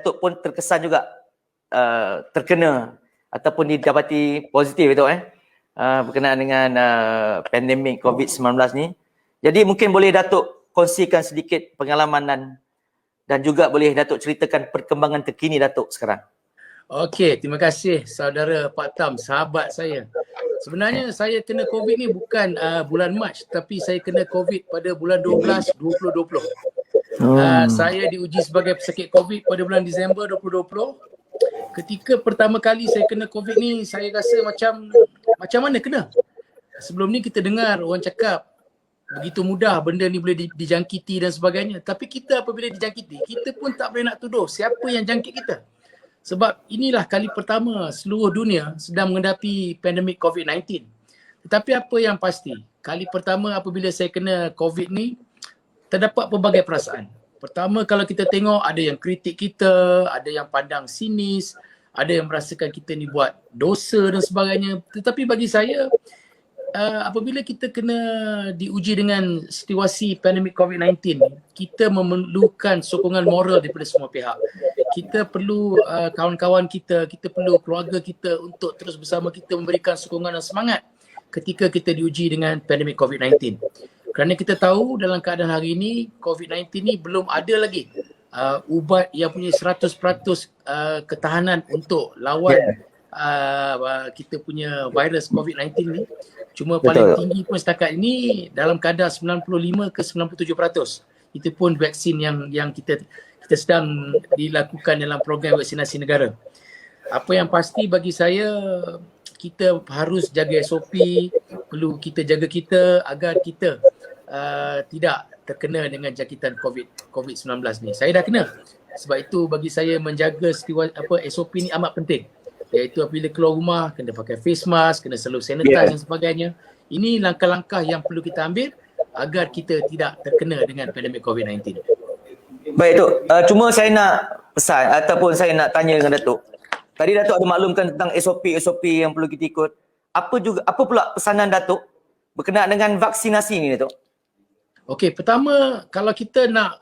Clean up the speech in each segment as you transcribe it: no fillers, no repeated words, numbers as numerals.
Datuk pun terkesan juga terkena ataupun didapati positif Datuk berkenaan dengan pandemik COVID-19 ni. Jadi mungkin boleh Datuk kongsikan sedikit pengalaman dan juga boleh Datuk ceritakan perkembangan terkini Datuk sekarang. Okey, terima kasih saudara Pak Tam, sahabat saya. Sebenarnya saya kena COVID ni bukan bulan Mac, tapi saya kena COVID pada bulan 12 2020. Saya diuji sebagai pesakit COVID pada bulan Disember 2020. Ketika pertama kali saya kena COVID ni, saya rasa macam mana kena? Sebelum ni kita dengar orang cakap begitu mudah benda ni boleh dijangkiti dan sebagainya. Tapi kita apabila dijangkiti, kita pun tak boleh nak tuduh siapa yang jangkit kita. Sebab inilah kali pertama seluruh dunia sedang menghadapi pandemik COVID-19. Tetapi apa yang pasti, kali pertama apabila saya kena COVID ni, terdapat pelbagai perasaan. Pertama, kalau kita tengok ada yang kritik kita, ada yang pandang sinis, ada yang merasakan kita ni buat dosa dan sebagainya. Tetapi bagi saya, apabila kita kena diuji dengan situasi pandemik COVID-19, kita memerlukan sokongan moral daripada semua pihak. Kita perlu kawan-kawan kita, kita perlu keluarga kita untuk terus bersama kita memberikan sokongan dan semangat ketika kita diuji dengan pandemik COVID-19. Kerana kita tahu dalam keadaan hari ini, COVID-19 ni belum ada lagi ubat yang punya 100% ketahanan untuk lawan kita punya virus COVID-19 ni. Cuma paling tinggi pun setakat ini dalam kadar 95 ke 97%. Itu pun vaksin yang kita sedang dilakukan dalam program vaksinasi negara. Apa yang pasti bagi saya, kita harus jaga SOP, perlu kita jaga kita agar kita tidak terkena dengan jangkitan COVID-19 ni. Saya dah kena. Sebab itu bagi saya menjaga SOP ni amat penting. Iaitu apabila keluar rumah, kena pakai face mask, kena selalu sanitize dan sebagainya. Ini langkah-langkah yang perlu kita ambil agar kita tidak terkena dengan pandemik COVID-19. Baik Datuk, cuma saya nak pesan ataupun saya nak tanya dengan Datuk. Tadi Datuk ada maklumkan tentang SOP yang perlu kita ikut. Apa pula pesanan Datuk berkenaan dengan vaksinasi ni Datuk? Okey, pertama kalau kita nak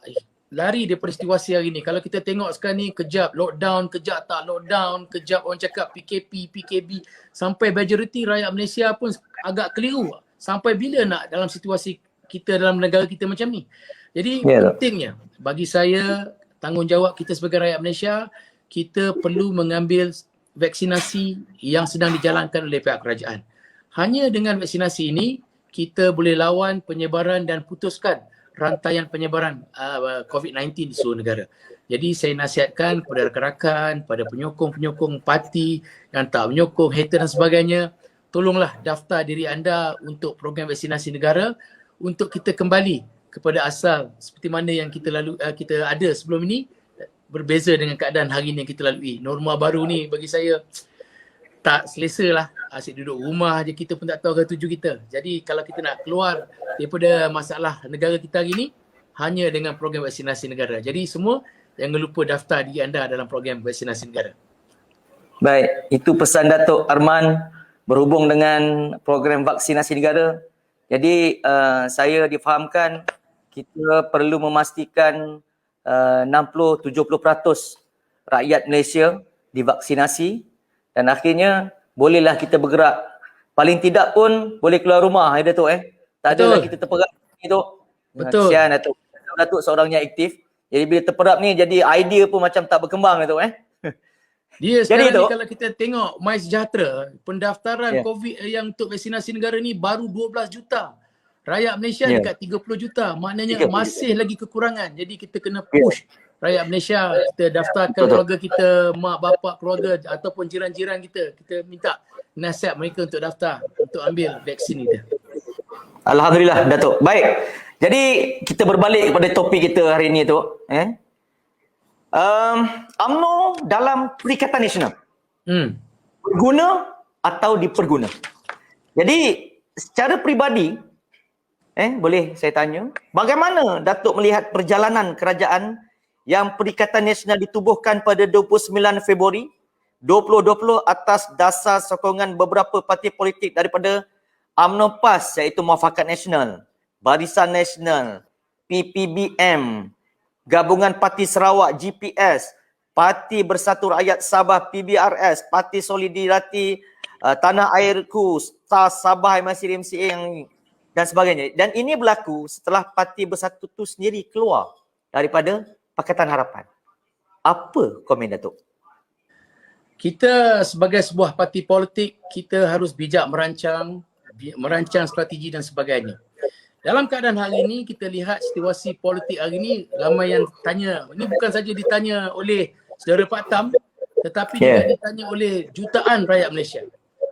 lari daripada situasi hari ni, kalau kita tengok sekarang ni kejap lockdown, kejap tak lockdown, kejap orang cakap PKP, PKB, sampai majoriti rakyat Malaysia pun agak keliru. Sampai bila nak dalam situasi kita dalam negara kita macam ni? Jadi pentingnya bagi saya, tanggungjawab kita sebagai rakyat Malaysia, kita perlu mengambil vaksinasi yang sedang dijalankan oleh pihak kerajaan. Hanya dengan vaksinasi ini, kita boleh lawan penyebaran dan putuskan rantaian penyebaran COVID-19 di seluruh negara. Jadi saya nasihatkan kepada rakan-rakan, pada penyokong-penyokong parti yang tak menyokong, hater dan sebagainya, tolonglah daftar diri anda untuk program vaksinasi negara untuk kita kembali kepada asal seperti mana yang kita ada sebelum ini, berbeza dengan keadaan hari ini yang kita lalui. Norma baru ni bagi saya tak selesa lah. Asyik duduk rumah je, kita pun tak tahu arah tuju kita. Jadi kalau kita nak keluar daripada masalah negara kita hari ni, hanya dengan program vaksinasi negara. Jadi semua jangan lupa daftar diri anda dalam program vaksinasi negara. Baik, itu pesan Datuk Arman berhubung dengan program vaksinasi negara. Jadi saya difahamkan kita perlu memastikan 60-70% rakyat Malaysia divaksinasi dan akhirnya bolehlah kita bergerak. Paling tidak pun boleh keluar rumah Datuk Tak adalah kita terperap ni Datuk. Betul. Kesian Datuk. Datuk seorang yang aktif. Jadi bila terperap ni jadi idea pun macam tak berkembang Datuk Dia jadi, sekarang ni kalau kita tengok MySejahtera, pendaftaran COVID yang untuk vaksinasi negara ni baru 12 juta. Rakyat Malaysia dekat 30 juta. Maknanya masih lagi kekurangan. Jadi kita kena push rakyat Malaysia, kita daftarkan keluarga kita, mak bapak keluarga ataupun jiran-jiran kita. Kita minta nasihat mereka untuk daftar, untuk ambil vaksin kita. Alhamdulillah Datuk. Baik. Jadi kita berbalik kepada topik kita hari ini tu. UMNO dalam Perikatan Nasional. Berguna atau diperguna? Jadi secara peribadi, boleh saya tanya, bagaimana Datuk melihat perjalanan kerajaan yang Perikatan Nasional ditubuhkan pada 29 Februari 2020 atas dasar sokongan beberapa parti politik daripada UMNO PAS iaitu Muafakat Nasional, Barisan Nasional, PPBM, Gabungan Parti Sarawak GPS Parti Bersatu Rakyat Sabah PBRS, Parti Solidariti Tanah Airku, STAS Sabah MIC MCA yang dan sebagainya. Dan ini berlaku setelah Parti Bersatu tu sendiri keluar daripada Pakatan Harapan. Apa komen Datuk? Kita sebagai sebuah parti politik, kita harus bijak merancang strategi dan sebagainya. Dalam keadaan hari ini, kita lihat situasi politik hari ini, ramai yang tanya, ini bukan saja ditanya oleh saudara Pak Tam, tetapi juga ditanya oleh jutaan rakyat Malaysia.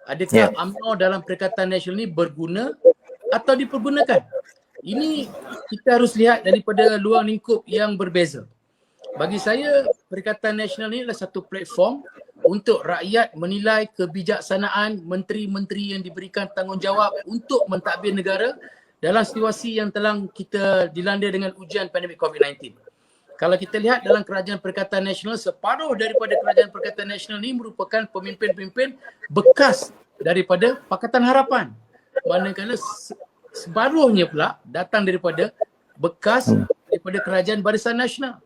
Adakah UMNO dalam Perikatan Nasional ini berguna atau dipergunakan? Ini kita harus lihat daripada luar lingkup yang berbeza. Bagi saya, Perikatan Nasional ini adalah satu platform untuk rakyat menilai kebijaksanaan menteri-menteri yang diberikan tanggungjawab untuk mentadbir negara dalam situasi yang telah kita dilanda dengan ujian pandemik COVID-19. Kalau kita lihat dalam Kerajaan Perikatan Nasional, separuh daripada Kerajaan Perikatan Nasional ini merupakan pemimpin-pemimpin bekas daripada Pakatan Harapan. Manakala separuhnya pula datang daripada bekas daripada Kerajaan Barisan Nasional.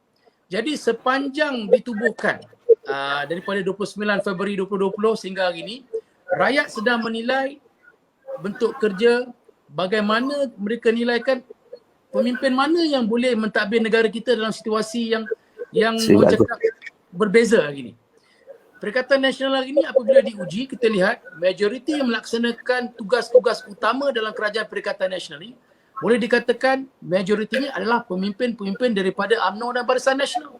Jadi sepanjang ditubuhkan daripada 29 Februari 2020 sehingga hari ini, rakyat sedang menilai bentuk kerja, bagaimana mereka nilaikan pemimpin mana yang boleh mentadbir negara kita dalam situasi yang orang cakap berbeza hari ini. Perikatan Nasional hari ini apabila diuji, kita lihat majoriti yang melaksanakan tugas-tugas utama dalam Kerajaan Perikatan Nasional ini, boleh dikatakan majoritinya adalah pemimpin-pemimpin daripada UMNO dan Barisan Nasional.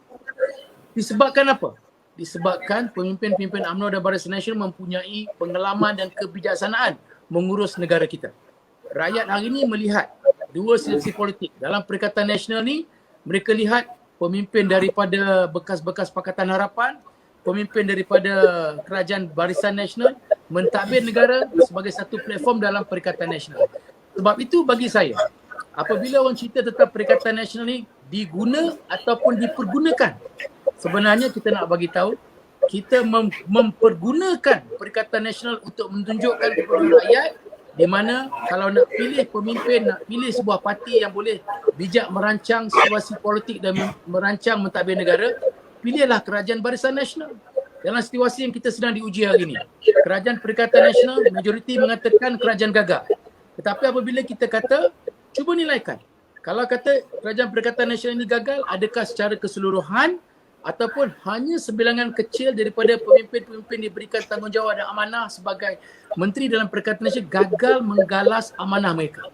Disebabkan apa? Disebabkan pemimpin-pemimpin UMNO dan Barisan Nasional mempunyai pengalaman dan kebijaksanaan mengurus negara kita. Rakyat hari ini melihat dua sisi politik. Dalam Perikatan Nasional ni, mereka lihat pemimpin daripada bekas-bekas Pakatan Harapan, pemimpin daripada Kerajaan Barisan Nasional mentadbir negara sebagai satu platform dalam Perikatan Nasional. Sebab itu bagi saya, apabila orang cerita tentang Perikatan Nasional ni diguna ataupun dipergunakan, sebenarnya kita nak bagi tahu, kita mempergunakan Perikatan Nasional untuk menunjukkan kepada rakyat di mana kalau nak pilih pemimpin, nak pilih sebuah parti yang boleh bijak merancang situasi politik dan merancang mentadbir negara, pilihlah Kerajaan Barisan Nasional. Dalam situasi yang kita sedang diuji hari ini, Kerajaan Perikatan Nasional majoriti mengatakan kerajaan gagal. Tetapi apabila kita kata, cuba nilaikan. Kalau kata Kerajaan Perikatan Nasional ini gagal, adakah secara keseluruhan ataupun hanya sebilangan kecil daripada pemimpin-pemimpin diberikan tanggungjawab dan amanah sebagai menteri dalam Perikatan Nasional gagal menggalas amanah mereka.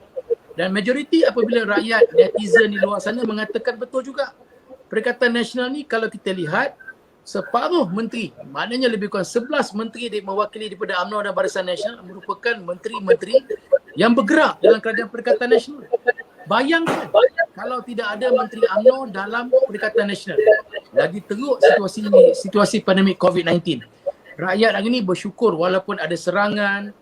Dan majoriti apabila rakyat, netizen di luar sana mengatakan betul juga. Perikatan Nasional ni kalau kita lihat, separuh menteri, maknanya lebih kurang 11 menteri yang mewakili daripada UMNO dan Barisan Nasional merupakan menteri-menteri yang bergerak dalam Kerajaan Perikatan Nasional. Bayangkan kalau tidak ada Menteri UMNO dalam Perikatan Nasional. Lagi teruk situasi pandemik COVID-19. Rakyat hari ini bersyukur walaupun ada serangan,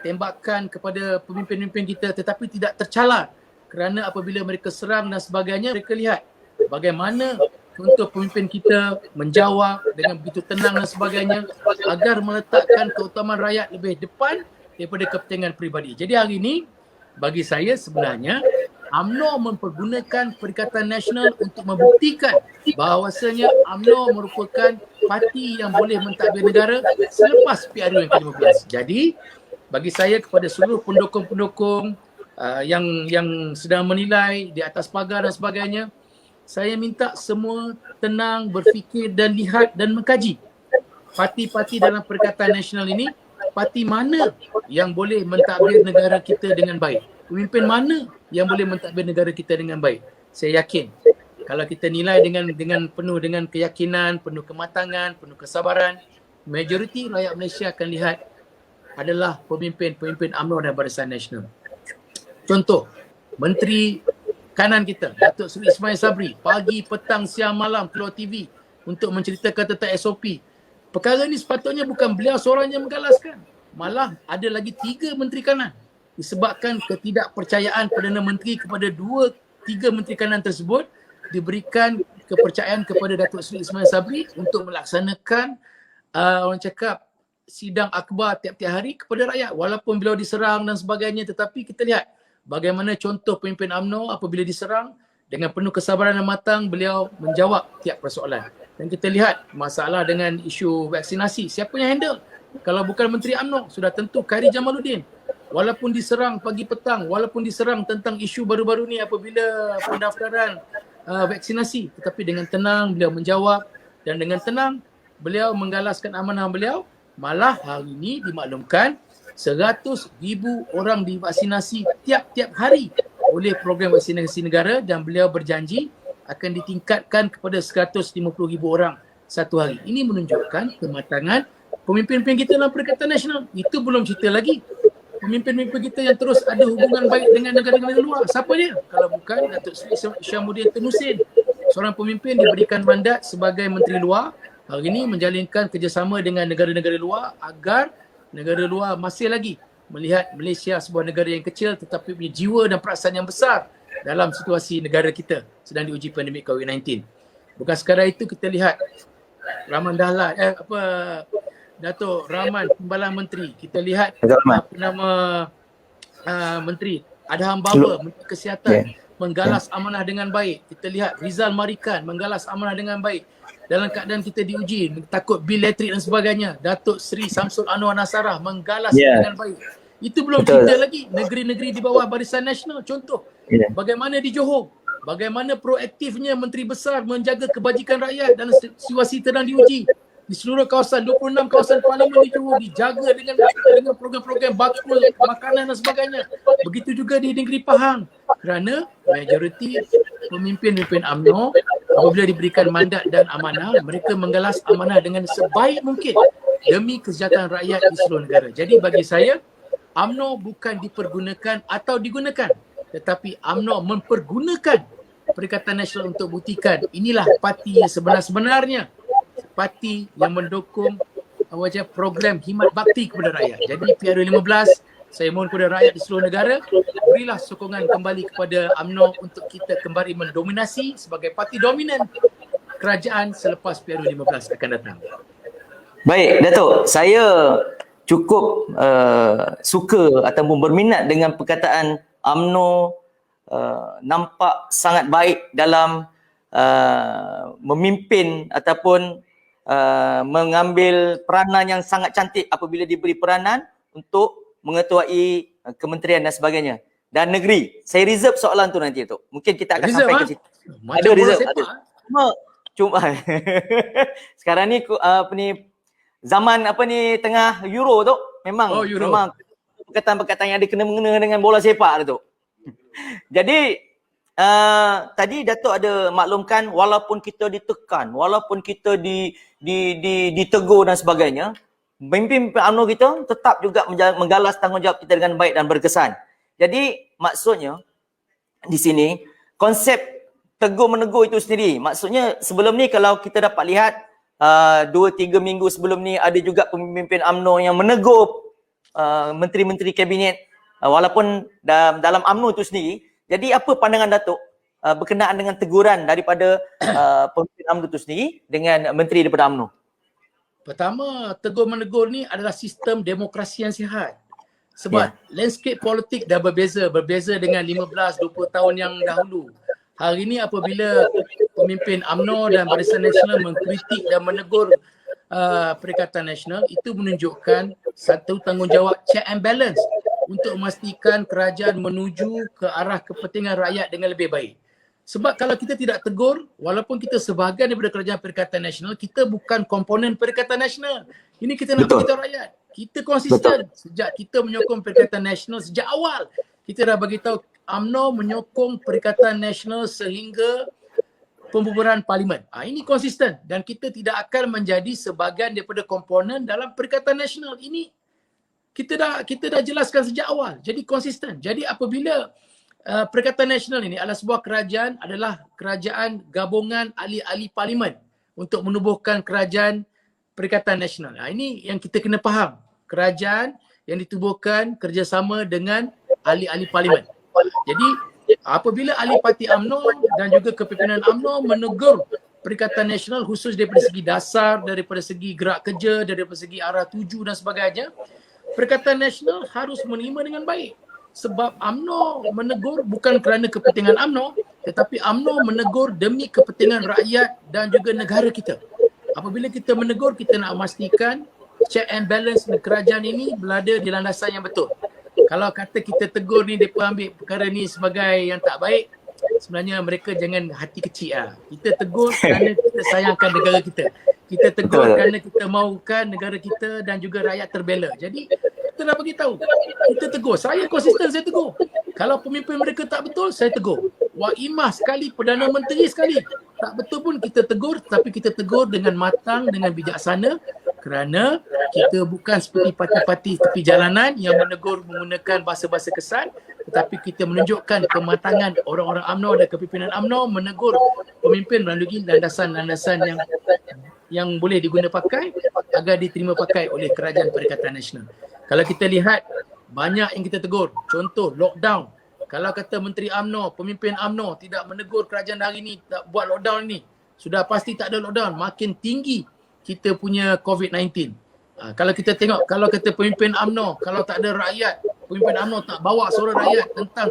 tembakan kepada pemimpin-pemimpin kita tetapi tidak tercalar. Kerana apabila mereka serang dan sebagainya, mereka lihat bagaimana untuk pemimpin kita menjawab dengan begitu tenang dan sebagainya agar meletakkan keutamaan rakyat lebih depan daripada kepentingan peribadi. Jadi hari ini bagi saya sebenarnya UMNO mempergunakan Perikatan Nasional untuk membuktikan bahawasanya UMNO merupakan parti yang boleh mentadbir negara selepas PRU yang ke-15. Jadi bagi saya kepada seluruh pendukung-pendukung yang sedang menilai di atas pagar dan sebagainya, saya minta semua tenang, berfikir dan lihat dan mengkaji parti-parti dalam Perikatan Nasional ini, parti mana yang boleh mentadbir negara kita dengan baik, pemimpin mana yang boleh mentadbir negara kita dengan baik. Saya yakin kalau kita nilai dengan penuh dengan keyakinan, penuh kematangan, penuh kesabaran, majoriti rakyat Malaysia akan lihat adalah pemimpin-pemimpin UMNO dan Barisan Nasional. Contoh, Menteri Kanan kita, Datuk Seri Ismail Sabri, pagi, petang, siang, malam keluar TV untuk menceritakan tentang SOP. Perkara ini sepatutnya bukan beliau seorang yang menggalaskan. Malah ada lagi 3 Menteri Kanan. Disebabkan ketidakpercayaan Perdana Menteri kepada 2-3 Menteri Kanan tersebut, diberikan kepercayaan kepada Datuk Seri Ismail Sabri untuk melaksanakan orang cakap sidang akhbar tiap-tiap hari kepada rakyat. Walaupun beliau diserang dan sebagainya, tetapi kita lihat bagaimana contoh pemimpin UMNO apabila diserang dengan penuh kesabaran dan matang, beliau menjawab tiap persoalan. Dan kita lihat masalah dengan isu vaksinasi, siapa yang handle? Kalau bukan Menteri UMNO, sudah tentu Khairi Jamaluddin. Walaupun diserang pagi petang, walaupun diserang tentang isu baru-baru ni apabila pendaftaran vaksinasi, tetapi dengan tenang beliau menjawab, dan dengan tenang beliau menggalaskan amanah beliau. Malah hari ini dimaklumkan 100,000 orang divaksinasi tiap-tiap hari oleh program vaksinasi negara, dan beliau berjanji akan ditingkatkan kepada 150,000 orang satu hari. Ini menunjukkan kematangan pemimpin-pemimpin kita dalam Perikatan Nasional. Itu belum cerita lagi pemimpin-pemimpin kita yang terus ada hubungan baik dengan negara-negara luar. Siapa dia? Kalau bukan Datuk Seri Syamsuddin Tunusin, seorang pemimpin diberikan mandat sebagai Menteri Luar, hari ini menjalinkan kerjasama dengan negara-negara luar agar negara luar masih lagi melihat Malaysia sebuah negara yang kecil tetapi punya jiwa dan perasaan yang besar dalam situasi negara kita sedang diuji pandemik COVID-19. Bukan sekadar itu, kita lihat Rahman Dahlan, Datuk Rahman Timbalan Menteri. Kita lihat Menteri Adham Baba, Menteri Kesihatan, menggalas amanah dengan baik. Kita lihat Rizal Marikan menggalas amanah dengan baik. Dalam keadaan kita diuji, takut bil elektrik dan sebagainya, Datuk Seri Samsul Anwar Nasarah menggalas dengan baik. Itu belum cerita lagi negeri-negeri di bawah Barisan Nasional. Contoh, bagaimana di Johor, bagaimana proaktifnya Menteri Besar menjaga kebajikan rakyat dalam situasi sedang diuji. Di seluruh kawasan, 26 kawasan parlimen di Johor dijaga dengan program-program bakul, makanan dan sebagainya. Begitu juga di negeri Pahang. Kerana majoriti pemimpin-pemimpin UMNO apabila diberikan mandat dan amanah, mereka menggalas amanah dengan sebaik mungkin demi kesejahteraan rakyat di seluruh negara. Jadi bagi saya, UMNO bukan dipergunakan atau digunakan, tetapi UMNO mempergunakan Perikatan Nasional untuk buktikan inilah parti yang sebenar-sebenarnya, parti yang mendukung program khidmat bakti kepada rakyat. Jadi PRU15, saya mohon kepada rakyat di seluruh negara, berilah sokongan kembali kepada UMNO untuk kita kembali mendominasi sebagai parti dominan kerajaan selepas PRU15 akan datang. Baik, Datuk. Saya cukup suka ataupun berminat dengan perkataan UMNO nampak sangat baik dalam memimpin ataupun mengambil peranan yang sangat cantik apabila diberi peranan untuk mengetuai kementerian dan sebagainya. Dan negeri. Saya reserve soalan tu nanti, Datuk. Mungkin kita akan sampai ke situ. Ada reserve. Cuma sekarang ni zaman tengah Euro tu, memang perkataan-perkataan yang ada kena-mengena dengan bola sepak tu. Jadi tadi Datuk ada maklumkan walaupun kita ditekan, walaupun kita ditegur dan sebagainya, pemimpin UMNO kita tetap juga menggalas tanggungjawab kita dengan baik dan berkesan. Jadi maksudnya di sini konsep tegur menegur itu sendiri. Maksudnya sebelum ni kalau kita dapat lihat 2-3 minggu sebelum ni ada juga pemimpin UMNO yang menegur menteri-menteri kabinet walaupun dalam UMNO itu sendiri. Jadi apa pandangan Datuk berkenaan dengan teguran daripada pemimpin UMNO itu sendiri dengan menteri daripada UMNO? Pertama, tegur menegur ni adalah sistem demokrasi yang sihat. Sebab landscape politik dah berbeza dengan 15-20 tahun yang dahulu. Hari ini apabila pemimpin UMNO dan Barisan Nasional mengkritik dan menegur Perikatan Nasional, itu menunjukkan satu tanggungjawab check and balance untuk memastikan kerajaan menuju ke arah kepentingan rakyat dengan lebih baik. Sebab kalau kita tidak tegur, walaupun kita sebahagian daripada kerajaan Perikatan Nasional, kita bukan komponen Perikatan Nasional. Ini kita nak beritahu rakyat. Kita konsisten. Sejak kita menyokong Perikatan Nasional sejak awal, kita dah bagi tahu UMNO menyokong Perikatan Nasional sehingga pembubaran parlimen. Ini konsisten dan kita tidak akan menjadi sebahagian daripada komponen dalam Perikatan Nasional. Ini kita dah jelaskan sejak awal. Jadi konsisten. Jadi apabila Perikatan Nasional ini adalah sebuah kerajaan, adalah kerajaan gabungan ahli-ahli parlimen untuk menubuhkan kerajaan Perikatan Nasional. Ini yang kita kena faham. Kerajaan yang ditubuhkan kerjasama dengan ahli-ahli parlimen. Jadi apabila ahli parti UMNO dan juga kepimpinan UMNO menegur Perikatan Nasional khusus daripada segi dasar, daripada segi gerak kerja, daripada segi arah tuju dan sebagainya, Perikatan Nasional harus menerima dengan baik. Sebab UMNO menegur bukan kerana kepentingan UMNO, tetapi UMNO menegur demi kepentingan rakyat dan juga negara kita. Apabila kita menegur, kita nak memastikan check and balance kerajaan ini berada di landasan yang betul. Kalau kata kita tegur ni, mereka ambil perkara ni sebagai yang tak baik, sebenarnya mereka jangan hati kecil lah. Kita tegur kerana kita sayangkan negara kita. Kita tegur kerana kita mahukan negara kita dan juga rakyat terbela. Jadi kita nak bagi tahu, kita tegur. Saya konsisten, saya tegur. Kalau pemimpin mereka tak betul, saya tegur. Wak Imah sekali, Perdana Menteri sekali, tak betul pun kita tegur, tapi kita tegur dengan matang, dengan bijaksana, kerana kita bukan seperti parti-parti tepi jalanan yang menegur menggunakan bahasa-bahasa kesan, tetapi kita menunjukkan kematangan orang-orang UMNO dan kepimpinan UMNO menegur pemimpin melalui landasan-landasan yang boleh diguna pakai agar diterima pakai oleh Kerajaan Perikatan Nasional. Kalau kita lihat, banyak yang kita tegur. Contoh, lockdown. Kalau kata Menteri UMNO, pemimpin UMNO tidak menegur kerajaan hari ini, tak buat lockdown ni, sudah pasti tak ada lockdown. Makin tinggi kita punya COVID-19. Kalau kita tengok, kalau kata pemimpin UMNO, kalau tak ada rakyat, pemimpin UMNO tak bawa suara rakyat tentang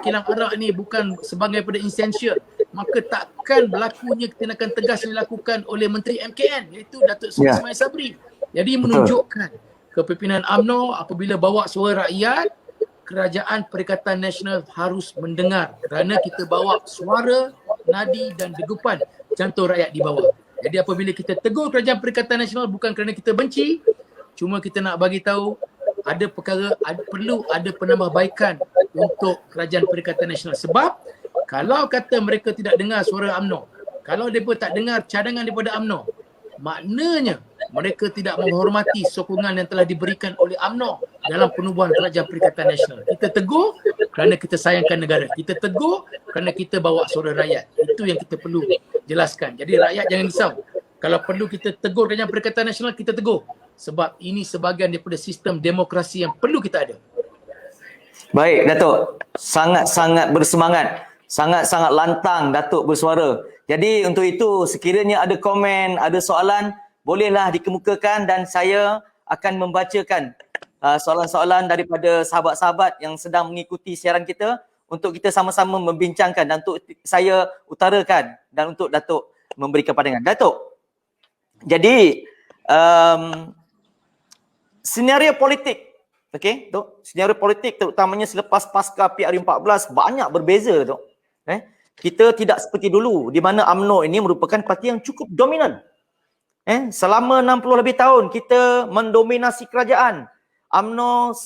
kilang arak ni bukan sebagai pada essential, maka takkan berlakunya tindakan tegas yang dilakukan oleh Menteri MKN, iaitu Datuk Seri Ismail Sabri. Jadi menunjukkan kepimpinan UMNO apabila bawa suara rakyat, Kerajaan Perikatan Nasional harus mendengar kerana kita bawa suara, nadi dan degupan jantung rakyat di bawah. Jadi apabila kita tegur Kerajaan Perikatan Nasional bukan kerana kita benci, cuma kita nak bagi tahu ada perkara, perlu ada penambahbaikan untuk Kerajaan Perikatan Nasional. Sebab kalau kata mereka tidak dengar suara UMNO, kalau mereka tak dengar cadangan daripada UMNO, maknanya mereka tidak menghormati sokongan yang telah diberikan oleh UMNO dalam penubuhan Kerajaan Perikatan Nasional. Kita tegur kerana kita sayangkan negara. Kita tegur kerana kita bawa suara rakyat. Itu yang kita perlu jelaskan. Jadi rakyat jangan risau. Kalau perlu kita tegur Kerajaan Perikatan Nasional, kita tegur. Sebab ini sebahagian daripada sistem demokrasi yang perlu kita ada. Baik, Datuk. Sangat-sangat bersemangat. Sangat-sangat lantang Datuk bersuara. Jadi untuk itu, sekiranya ada komen, ada soalan, bolehlah dikemukakan dan saya akan membacakan soalan-soalan daripada sahabat-sahabat yang sedang mengikuti siaran kita untuk kita sama-sama membincangkan dan untuk saya utarakan dan untuk Datuk memberikan pandangan. Datuk, jadi senario politik, okey, Tok, senario politik terutamanya selepas pasca PRU14 banyak berbeza, Tok. Kita tidak seperti dulu di mana UMNO ini merupakan parti yang cukup dominan. Selama 60 lebih tahun kita mendominasi kerajaan. UMNO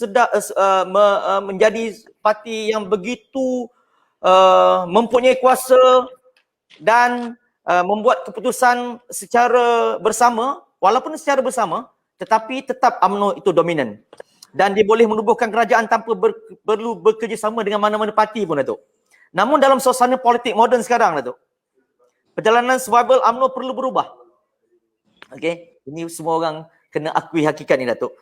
menjadi parti yang begitu mempunyai kuasa dan membuat keputusan secara bersama, walaupun secara bersama, tetapi tetap UMNO itu dominan. Dan dia boleh menubuhkan kerajaan tanpa perlu bekerjasama dengan mana-mana parti pun, Datuk. Namun dalam suasana politik moden sekarang, Datuk, perjalanan survival UMNO perlu berubah. Okey, ini semua orang kena akui hakikat ni, Datuk.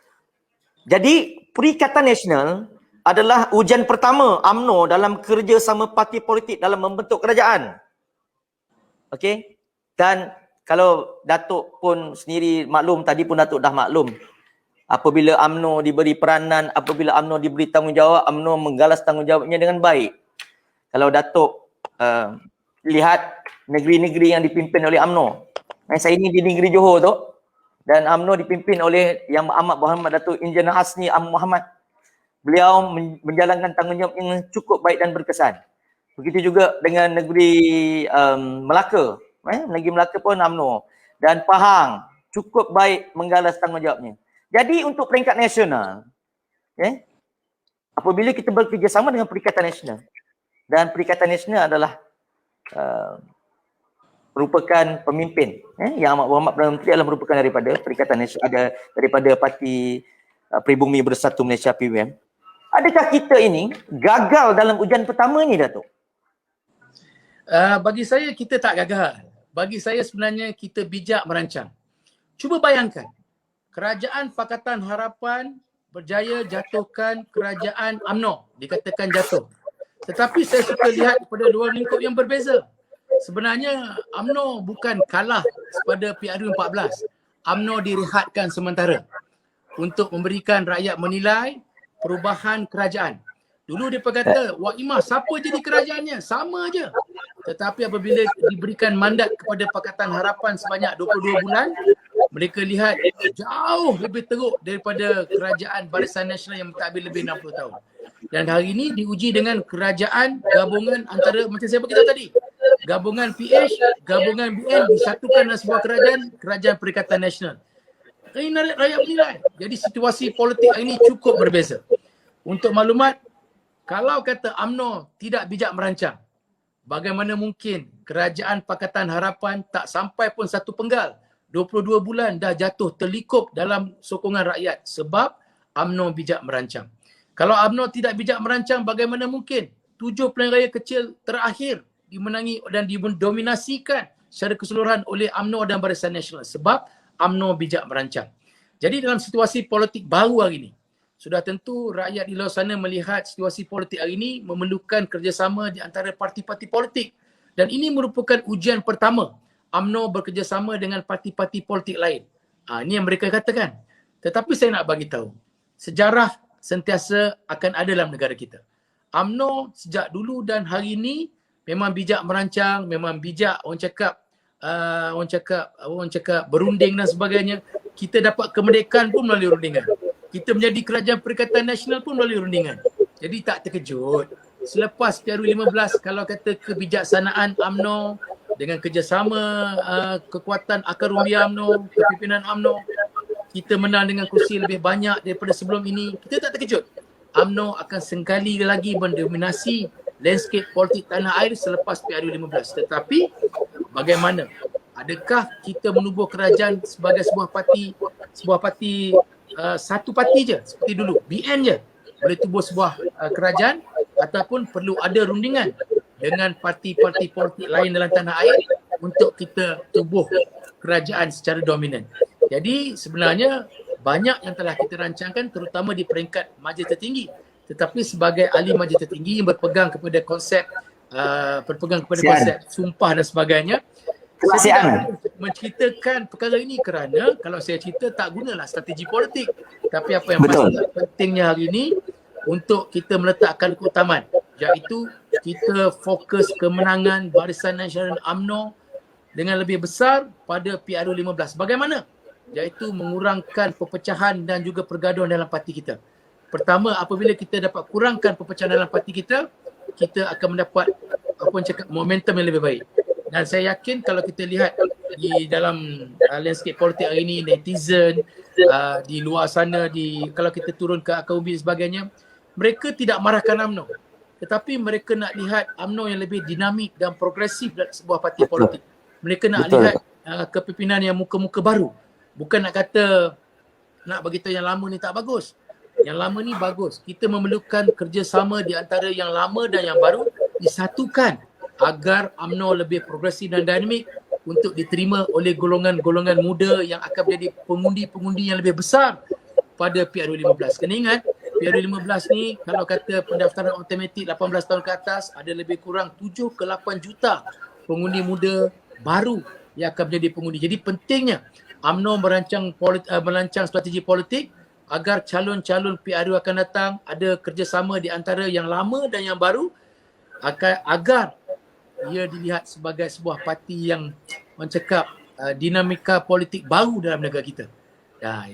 Jadi, Perikatan Nasional adalah ujian pertama UMNO dalam kerjasama parti politik dalam membentuk kerajaan. Okey, dan kalau Datuk pun sendiri maklum, tadi pun Datuk dah maklum, apabila UMNO diberi peranan, apabila UMNO diberi tanggungjawab, UMNO menggalas tanggungjawabnya dengan baik. Kalau Datuk lihat negeri-negeri yang dipimpin oleh UMNO, saya ini di negeri Johor, Tok, dan UMNO dipimpin oleh Yang Amat Berhormat Datuk Engineer Hasni Ahmad Muhammad. Beliau menjalankan tanggungjawab yang cukup baik dan berkesan. Begitu juga dengan negeri Melaka. Negeri Melaka pun UMNO. Dan Pahang cukup baik menggalas tanggungjawabnya. Jadi untuk peringkat nasional, apabila kita bekerjasama dengan Perikatan Nasional, dan Perikatan Nasional adalah merupakan pemimpin, Yang Amat Berhormat Perdana Menteri adalah merupakan daripada Perikatan Nasional, daripada Parti Pribumi Bersatu Malaysia PBM. Adakah kita ini gagal dalam ujian pertama ni, Datuk? Bagi saya kita tak gagal. Bagi saya sebenarnya kita bijak merancang. Cuba bayangkan, Kerajaan Pakatan Harapan berjaya jatuhkan kerajaan UMNO, dikatakan jatuh. Tetapi saya suka lihat pada dua lingkup yang berbeza. Sebenarnya UMNO bukan kalah pada PRU14. UMNO direhatkan sementara untuk memberikan rakyat menilai perubahan kerajaan. Dulu dia kata, Wak Imah siapa jadi kerajaannya? Sama aja. Tetapi apabila diberikan mandat kepada Pakatan Harapan sebanyak 22 bulan, mereka lihat jauh lebih teruk daripada kerajaan Barisan Nasional yang mentadbir lebih 60 tahun. Dan hari ini diuji dengan kerajaan gabungan antara, macam saya beritahu tadi, gabungan PH, gabungan BN disatukan dalam sebuah kerajaan Perikatan Nasional. Ini rakyat menilai. Jadi situasi politik hari ini cukup berbeza. Untuk maklumat, kalau kata UMNO tidak bijak merancang, bagaimana mungkin kerajaan Pakatan Harapan tak sampai pun satu penggal 22 bulan dah jatuh terlikup dalam sokongan rakyat sebab UMNO bijak merancang. Kalau UMNO tidak bijak merancang, bagaimana mungkin 7 pilihan raya kecil terakhir dimenangi dan didominasikan secara keseluruhan oleh UMNO dan Barisan Nasional sebab UMNO bijak merancang. Jadi dalam situasi politik baru hari ini, sudah tentu rakyat di luar sana melihat situasi politik hari ini memerlukan kerjasama di antara parti-parti politik. Dan ini merupakan ujian pertama UMNO bekerjasama dengan parti-parti politik lain. Ini yang mereka katakan. Tetapi saya nak bagi tahu, sejarah sentiasa akan ada dalam negara kita. UMNO sejak dulu dan hari ini memang bijak merancang, memang bijak orang cakap berunding dan sebagainya. Kita dapat kemerdekaan pun melalui rundingan. Kita menjadi kerajaan Perikatan Nasional pun melalui rundingan. Jadi tak terkejut. Selepas PRU15, kalau kata kebijaksanaan UMNO dengan kerjasama kekuatan akar umbiah UMNO, kepimpinan UMNO, kita menang dengan kursi lebih banyak daripada sebelum ini, kita tak terkejut. UMNO akan sekali lagi mendominasi landscape politik tanah air selepas PRU15. Tetapi bagaimana? Adakah kita menubuh kerajaan sebagai sebuah parti satu parti je seperti dulu, BN je boleh tubuh sebuah kerajaan ataupun perlu ada rundingan dengan parti-parti politik lain dalam tanah air untuk kita tubuh kerajaan secara dominan. Jadi sebenarnya banyak yang telah kita rancangkan terutama di peringkat majlis tertinggi. Tetapi sebagai ahli majlis tertinggi yang berpegang kepada konsep konsep sumpah dan sebagainya, saya tidak menceritakan perkara ini kerana kalau saya cerita tak gunalah strategi politik. Tapi apa yang pasti pentingnya hari ini untuk kita meletakkan keutamaan, iaitu kita fokus kemenangan Barisan Nasional UMNO dengan lebih besar pada PRU15. Bagaimana? Iaitu mengurangkan perpecahan dan juga pergaduhan dalam parti kita. Pertama, apabila kita dapat kurangkan perpecahan dalam parti kita, kita akan mendapat momentum yang lebih baik. Dan saya yakin kalau kita lihat di dalam landscape politik hari ini, netizen di luar sana, kalau kita turun ke akar umbi dan sebagainya, mereka tidak marahkan UMNO. Tetapi mereka nak lihat UMNO yang lebih dinamik dan progresif dalam sebuah parti politik. Mereka nak lihat kepimpinan yang muka-muka baru. Bukan nak kata, nak beritahu yang lama ni tak bagus. Yang lama ni bagus. Kita memerlukan kerjasama di antara yang lama dan yang baru disatukan agar UMNO lebih progresif dan dinamik untuk diterima oleh golongan-golongan muda yang akan menjadi pengundi-pengundi yang lebih besar pada PRU15. Kena ingat, PRU15 ni kalau kata pendaftaran automatik 18 tahun ke atas, ada lebih kurang 7 ke 8 juta pengundi muda baru yang akan menjadi pengundi. Jadi pentingnya UMNO merancang strategi politik agar calon-calon PRU akan datang, ada kerjasama di antara yang lama dan yang baru agar ia dilihat sebagai sebuah parti yang mencekap dinamika politik baru dalam negara kita.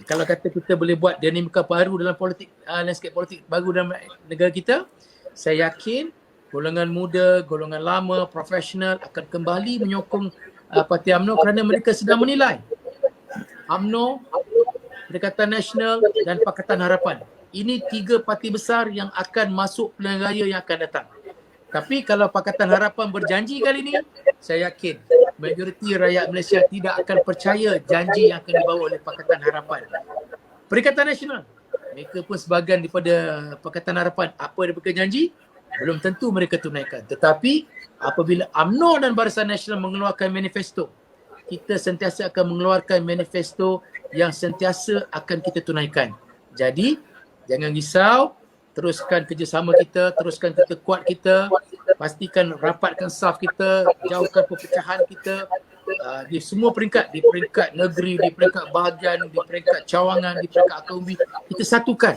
Kalau kata kita boleh buat dinamika baru dalam politik, landscape politik baru dalam negara kita, saya yakin golongan muda, golongan lama, profesional akan kembali menyokong parti UMNO kerana mereka sedang menilai UMNO, Perikatan Nasional dan Pakatan Harapan. Ini 3 parti besar yang akan masuk pilihan raya yang akan datang. Tapi kalau Pakatan Harapan berjanji kali ini, saya yakin majoriti rakyat Malaysia tidak akan percaya janji yang akan dibawa oleh Pakatan Harapan. Perikatan Nasional, mereka pun sebahagian daripada Pakatan Harapan, apa yang mereka janji, belum tentu mereka tunaikan. Tetapi apabila UMNO dan Barisan Nasional mengeluarkan manifesto, kita sentiasa akan mengeluarkan manifesto yang sentiasa akan kita tunaikan. Jadi, jangan risau. Teruskan kerjasama kita, teruskan kita kuat kita, pastikan rapatkan saf kita, jauhkan perpecahan kita di semua peringkat, di peringkat negeri, di peringkat bahagian, di peringkat cawangan, di peringkat akar umbi, kita satukan.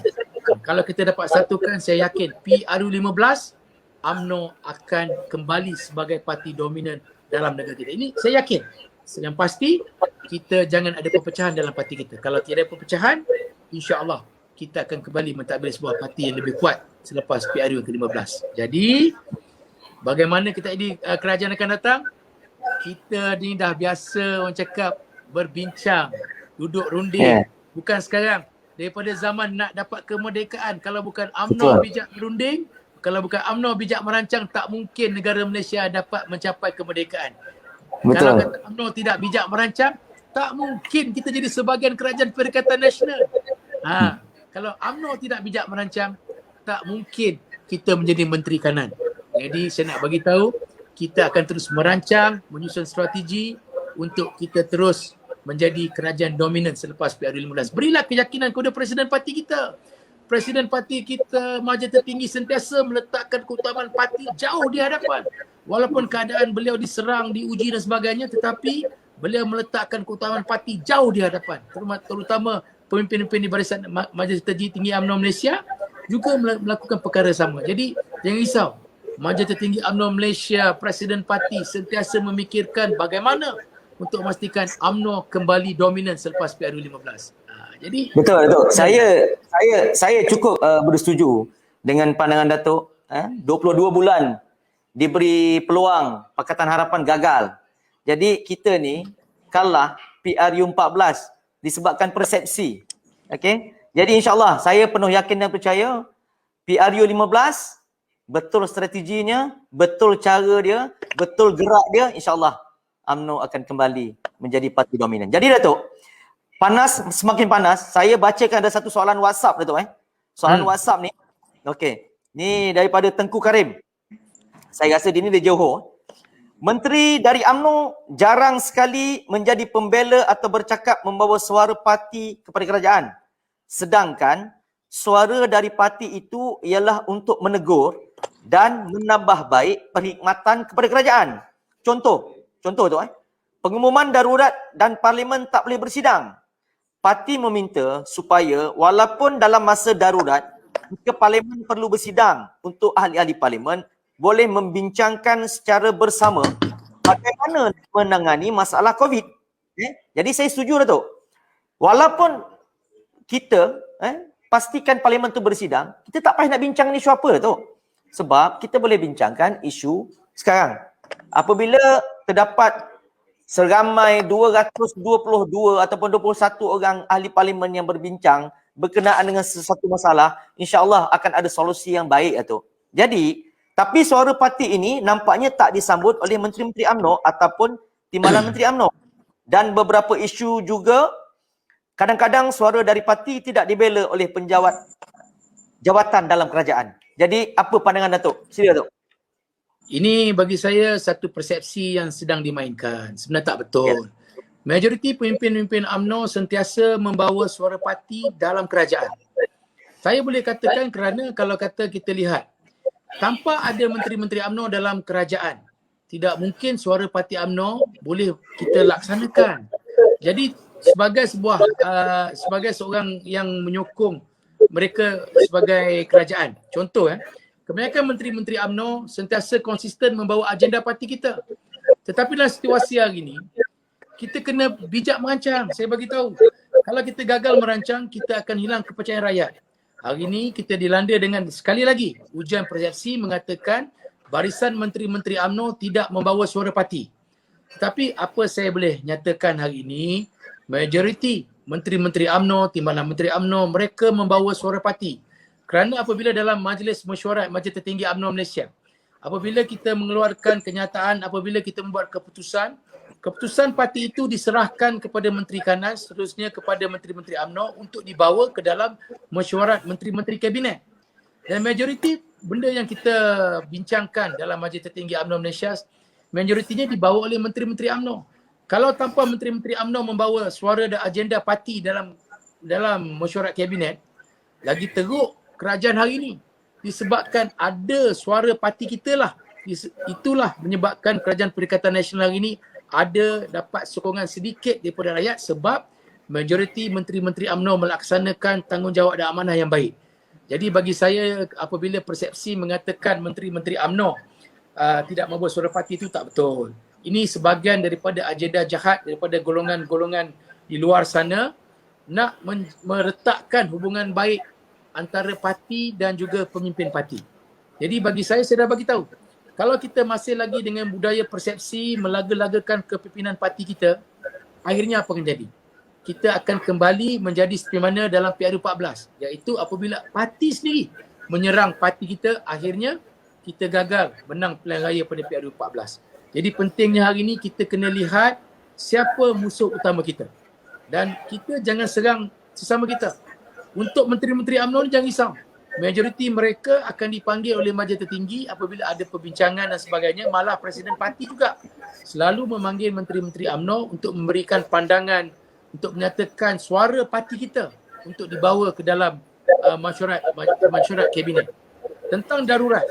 Kalau kita dapat satukan, saya yakin PRU15, UMNO akan kembali sebagai parti dominan dalam negara kita. Ini saya yakin. Yang pasti, kita jangan ada perpecahan dalam parti kita. Kalau tiada perpecahan, insya-Allah kita akan kembali mentadbir sebuah parti yang lebih kuat selepas PRU ke-15. Jadi, bagaimana kita ini kerajaan akan datang? Kita ni dah biasa orang cakap berbincang, duduk runding. Bukan sekarang. Daripada zaman nak dapat kemerdekaan, kalau bukan UMNO bijak berunding, kalau bukan UMNO bijak merancang, tak mungkin negara Malaysia dapat mencapai kemerdekaan. Betul. Kalau kata UMNO tidak bijak merancang, tak mungkin kita jadi sebahagian kerajaan Perikatan Nasional. Kalau UMNO tidak bijak merancang, tak mungkin kita menjadi Menteri Kanan. Jadi saya nak bagi tahu, kita akan terus merancang, menyusun strategi untuk kita terus menjadi kerajaan dominan selepas PRU15. Berilah keyakinan kepada Presiden Parti kita. Presiden Parti kita, Majlis Tertinggi sentiasa meletakkan keutamaan parti jauh di hadapan. Walaupun keadaan beliau diserang, diuji dan sebagainya, tetapi beliau meletakkan keutamaan parti jauh di hadapan. Terutama pemimpin-pemimpin di Barisan Majlis Tertinggi UMNO Malaysia juga melakukan perkara sama. Jadi jangan risau. Majlis Tertinggi UMNO Malaysia, Presiden Parti sentiasa memikirkan bagaimana untuk memastikan UMNO kembali dominan selepas PRU15. Jadi betul. Saya cukup bersetuju dengan pandangan Datuk. 22 bulan diberi peluang, Pakatan Harapan gagal. Jadi kita ni kalah PRU14 disebabkan persepsi. Okey. Jadi insya-Allah saya penuh yakin dan percaya PRU15 betul strateginya, betul cara dia, betul gerak dia, insya-Allah UMNO akan kembali menjadi parti dominan. Jadi Datuk, semakin panas, saya bacakan ada satu soalan WhatsApp Datuk Soalan WhatsApp ni. Okey. Ni daripada Tengku Karim. Saya rasa dia ni dari Johor. Menteri dari UMNO jarang sekali menjadi pembela atau bercakap membawa suara parti kepada kerajaan. Sedangkan suara dari parti itu ialah untuk menegur dan menambah baik perkhidmatan kepada kerajaan. Contoh tu pengumuman darurat dan parlimen tak boleh bersidang. Parti meminta supaya walaupun dalam masa darurat, jika parlimen perlu bersidang untuk ahli-ahli parlimen, boleh membincangkan secara bersama bagaimana menangani masalah COVID. Jadi saya setuju Datuk. Walaupun kita pastikan parlimen tu bersidang, kita tak payah nak bincang isu apa Datuk. Sebab kita boleh bincangkan isu sekarang. Apabila terdapat seramai 222 ataupun 21 orang ahli parlimen yang berbincang berkenaan dengan sesuatu masalah, insya-Allah akan ada solusi yang baik Datuk. Jadi, tapi suara parti ini nampaknya tak disambut oleh menteri-menteri UMNO ataupun timbalan menteri UMNO. Dan beberapa isu juga kadang-kadang suara dari parti tidak dibela oleh penjawat jawatan dalam kerajaan. Jadi apa pandangan Datuk? Sila Datuk. Ini bagi saya satu persepsi yang sedang dimainkan. Sebenarnya tak betul. Majoriti pemimpin-pemimpin UMNO sentiasa membawa suara parti dalam kerajaan. Saya boleh katakan kerana kalau kata kita lihat, tanpa ada menteri-menteri UMNO dalam kerajaan, tidak mungkin suara parti UMNO boleh kita laksanakan. Jadi sebagai seorang yang menyokong mereka sebagai kerajaan, contoh kebanyakan menteri-menteri UMNO sentiasa konsisten membawa agenda parti kita. Tetapi dalam situasi hari ini, kita kena bijak merancang. Saya bagi tahu, kalau kita gagal merancang, kita akan hilang kepercayaan rakyat. Hari ini kita dilanda dengan sekali lagi ujian persepsi mengatakan barisan menteri-menteri UMNO tidak membawa suara parti. Tetapi apa saya boleh nyatakan hari ini, majoriti menteri-menteri UMNO, timbalan menteri UMNO, mereka membawa suara parti. Kerana apabila dalam majlis mesyuarat Majlis Tertinggi UMNO Malaysia, apabila kita mengeluarkan kenyataan, apabila kita membuat keputusan, keputusan parti itu diserahkan kepada Menteri Kanan, seterusnya kepada menteri-menteri UMNO untuk dibawa ke dalam mesyuarat menteri-menteri kabinet. Dan majoriti benda yang kita bincangkan dalam Majlis Tertinggi UMNO Malaysia, majoritinya dibawa oleh menteri-menteri UMNO. Kalau tanpa menteri-menteri UMNO membawa suara dan agenda parti dalam mesyuarat kabinet, lagi teruk kerajaan hari ini. Disebabkan ada suara parti kita lah. Itulah menyebabkan kerajaan Perikatan Nasional hari ini ada dapat sokongan sedikit daripada rakyat sebab majoriti menteri-menteri UMNO melaksanakan tanggungjawab dan amanah yang baik. Jadi bagi saya apabila persepsi mengatakan menteri-menteri UMNO tidak membawa suara parti itu tak betul. Ini sebahagian daripada agenda jahat daripada golongan-golongan di luar sana nak meretakkan hubungan baik antara parti dan juga pemimpin parti. Jadi bagi saya dah bagi tahu. Kalau kita masih lagi dengan budaya persepsi melaga-lagakan kepimpinan parti kita, akhirnya apa akan jadi? Kita akan kembali menjadi seperti mana dalam PRU14, iaitu apabila parti sendiri menyerang parti kita, akhirnya kita gagal menang pilihan raya pada PRU14. Jadi pentingnya hari ini kita kena lihat siapa musuh utama kita. Dan kita jangan serang sesama kita. Untuk menteri-menteri UMNO ni jangan risau. Majoriti mereka akan dipanggil oleh majlis tertinggi apabila ada perbincangan dan sebagainya. Malah Presiden Parti juga selalu memanggil menteri-menteri UMNO untuk memberikan pandangan, untuk menyatakan suara parti kita untuk dibawa ke dalam mesyuarat kabinet. Tentang darurat,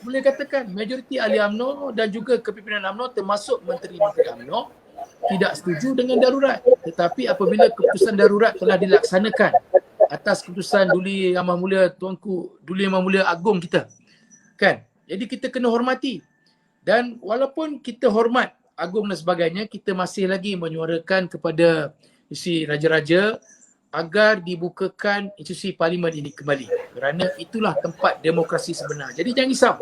boleh katakan majoriti ahli UMNO dan juga kepimpinan UMNO termasuk menteri-menteri UMNO tidak setuju dengan darurat. Tetapi apabila keputusan darurat telah dilaksanakan atas keputusan Duli Yang Mulia Tuanku Duli Yang Mulia Agong kita, kan? Jadi kita kena hormati. Dan walaupun kita hormat Agong dan sebagainya, kita masih lagi menyuarakan kepada institusi raja-raja agar dibukakan institusi parlimen ini kembali. Kerana itulah tempat demokrasi sebenar. Jadi jangan risau.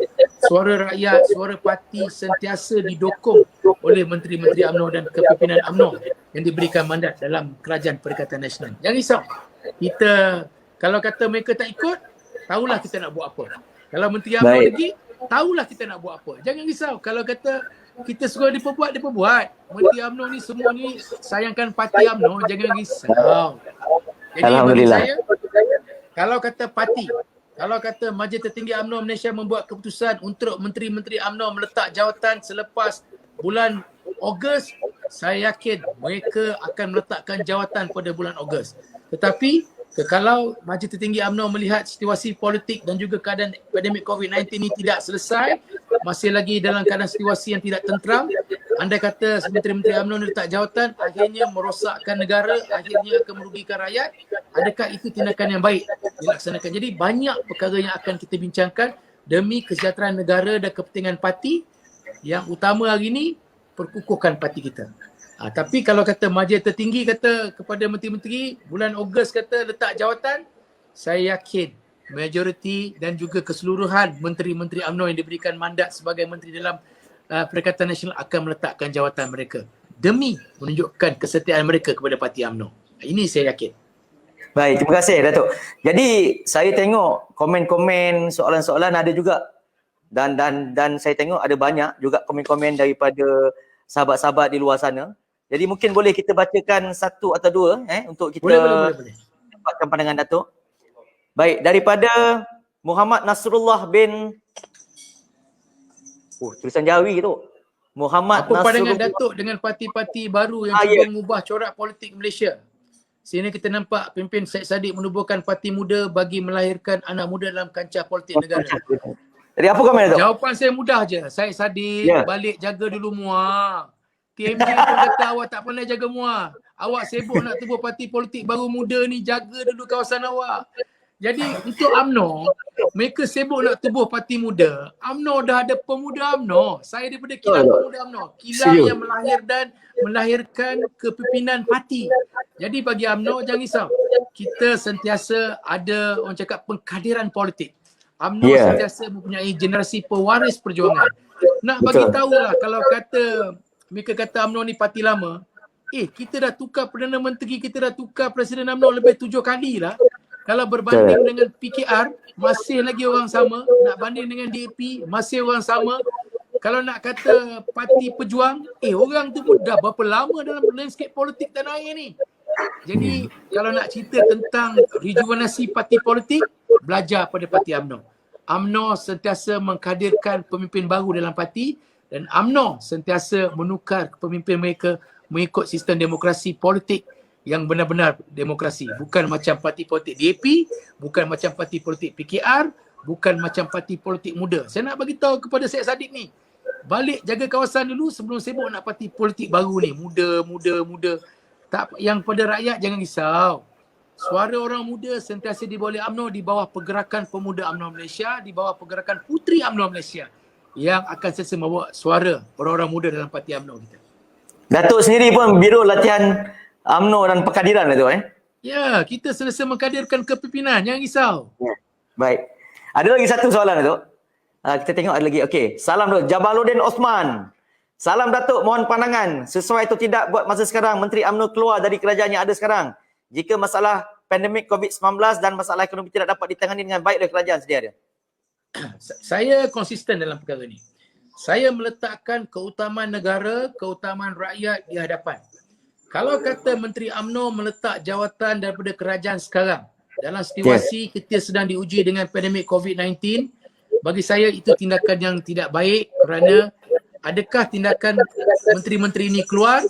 Suara rakyat, suara parti sentiasa didokong oleh menteri-menteri UMNO dan kepimpinan UMNO yang diberikan mandat dalam Kerajaan Perikatan Nasional. Jangan risau. Kita, kalau kata mereka tak ikut, tahulah kita nak buat apa. Kalau menteri UMNO lagi, tahulah kita nak buat apa. Jangan risau. Kalau kata kita suruh dia perbuat, dia perbuat. Menteri UMNO ni semua ni sayangkan parti UMNO, jangan risau. Jadi bagi saya, kalau kata parti, kalau kata Majlis Tertinggi UMNO Malaysia membuat keputusan untuk menteri-menteri UMNO meletak jawatan selepas bulan Ogos, saya yakin mereka akan meletakkan jawatan pada bulan Ogos. Tetapi kalau Majlis Tertinggi UMNO melihat situasi politik dan juga keadaan pandemik COVID-19 ini tidak selesai, masih lagi dalam keadaan situasi yang tidak tenteram, anda kata menteri-menteri UMNO letak jawatan, akhirnya merosakkan negara, akhirnya akan merugikan rakyat, adakah itu tindakan yang baik dilaksanakan? Jadi banyak perkara yang akan kita bincangkan demi kesejahteraan negara dan kepentingan parti. Yang utama hari ini, perkukuhkan parti kita. Tapi kalau kata majlis tertinggi kata kepada menteri-menteri bulan Ogos kata letak jawatan, saya yakin majoriti dan juga keseluruhan menteri-menteri UMNO yang diberikan mandat sebagai menteri dalam Perikatan Nasional akan meletakkan jawatan mereka demi menunjukkan kesetiaan mereka kepada parti UMNO. Ini saya yakin. Baik, terima kasih Datuk. Jadi saya tengok komen-komen soalan-soalan ada juga dan saya tengok ada banyak juga komen-komen daripada sahabat-sahabat di luar sana. Jadi mungkin boleh kita bacakan satu atau dua untuk kita boleh. dapatkan pandangan Datuk. Baik, daripada Muhammad Nasrullah bin tulisan Jawi tu. Muhammad Apa pandangan Nasrullah Datuk dengan parti-parti baru yang cuba mengubah corak politik Malaysia? Sini kita nampak pimpin Syed Saddiq menubuhkan parti muda bagi melahirkan anak muda dalam kancah politik negara. Jadi apa komen Datuk? Jawapan saya mudah je. Syed Saddiq balik jaga dulu muar. TMJ pun kata awak tak pandai jaga muar. Awak sibuk nak tubuh parti politik baru muda ni, jaga dulu kawasan awak. Jadi untuk UMNO, mereka sibuk nak tubuh parti muda. UMNO dah ada pemuda UMNO. Saya daripada kilang pemuda UMNO. Kilang yang melahirkan kepimpinan parti. Jadi bagi UMNO jangan risau. Kita sentiasa ada orang cakap pengkaderan politik. UMNO sentiasa mempunyai generasi pewaris perjuangan. Nak bagi tahulah kalau kata mereka kata UMNO ni parti lama. Kita dah tukar Perdana Menteri, kita dah tukar Presiden UMNO lebih 7 kali lah. Kalau berbanding dengan PKR, masih lagi orang sama. Nak banding dengan DAP, masih orang sama. Kalau nak kata parti pejuang, orang tu pun dah berapa lama dalam landscape politik tanah air ni. Jadi kalau nak cerita tentang rejuvenasi parti politik, belajar pada parti UMNO. UMNO sentiasa mengkadirkan pemimpin baru dalam parti dan UMNO sentiasa menukar pemimpin mereka mengikut sistem demokrasi politik yang benar-benar demokrasi. Bukan macam parti politik DAP, bukan macam parti politik PKR, bukan macam parti politik muda. Saya nak bagi tahu kepada Syed Saddiq ni, balik jaga kawasan dulu sebelum sibuk nak parti politik baru ni. Muda. Tak, yang pada rakyat jangan risau. suara orang muda sentiasa dibawa oleh UMNO di bawah pergerakan pemuda UMNO Malaysia, di bawah pergerakan puteri UMNO Malaysia yang akan sentiasa membawa suara orang-orang muda dalam parti UMNO kita. Datuk sendiri pun biro latihan UMNO dan Pekadiran Datuk Ya, kita selesa mengkadirkan kepimpinan, jangan risau. Ya. Baik. Ada lagi satu soalan Datuk. Kita tengok ada lagi. Okey, salam Datuk. Jabaluddin Osman. Salam Datuk, mohon pandangan. Sesuai atau tidak buat masa sekarang Menteri UMNO keluar dari kerajaan yang ada sekarang? Jika masalah pandemik COVID-19 dan masalah ekonomi tidak dapat ditangani dengan baik oleh kerajaan sedia ada. Saya konsisten dalam perkara ini. Saya meletakkan keutamaan negara, keutamaan rakyat di hadapan. Kalau kata Menteri UMNO meletak jawatan daripada kerajaan sekarang dalam situasi kita sedang diuji dengan pandemik COVID-19, bagi saya itu tindakan yang tidak baik kerana adakah tindakan menteri-menteri ini keluar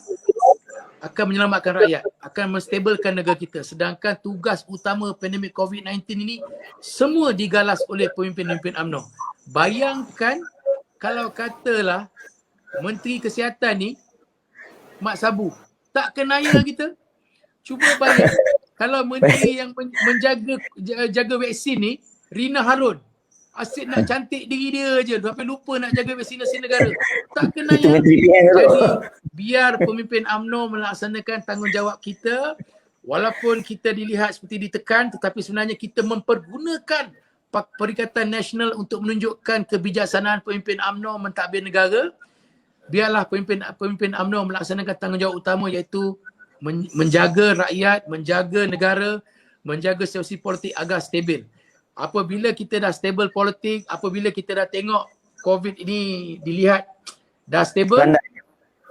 akan menyelamatkan rakyat, akan menstabilkan negara kita. Sedangkan tugas utama pandemik COVID-19 ini semua digalas oleh pemimpin-pemimpin UMNO. Bayangkan kalau katalah Menteri Kesihatan ni Mak Sabu tak kenaya kita. Cuba bayang kalau menteri yang jaga vaksin ni Rina Harun, asyik nak cantik diri dia je sampai lupa nak jaga vaksinasi negara. Tak kenaya. Jadi biar pemimpin UMNO melaksanakan tanggungjawab kita, walaupun kita dilihat seperti ditekan, tetapi sebenarnya kita mempergunakan Perikatan Nasional untuk menunjukkan kebijaksanaan pemimpin UMNO mentadbir negara. Biarlah pemimpin UMNO melaksanakan tanggungjawab utama iaitu menjaga rakyat, menjaga negara, menjaga situasi politik agar stabil. Apabila kita dah stabil politik, apabila kita dah tengok COVID ini dilihat dah stabil,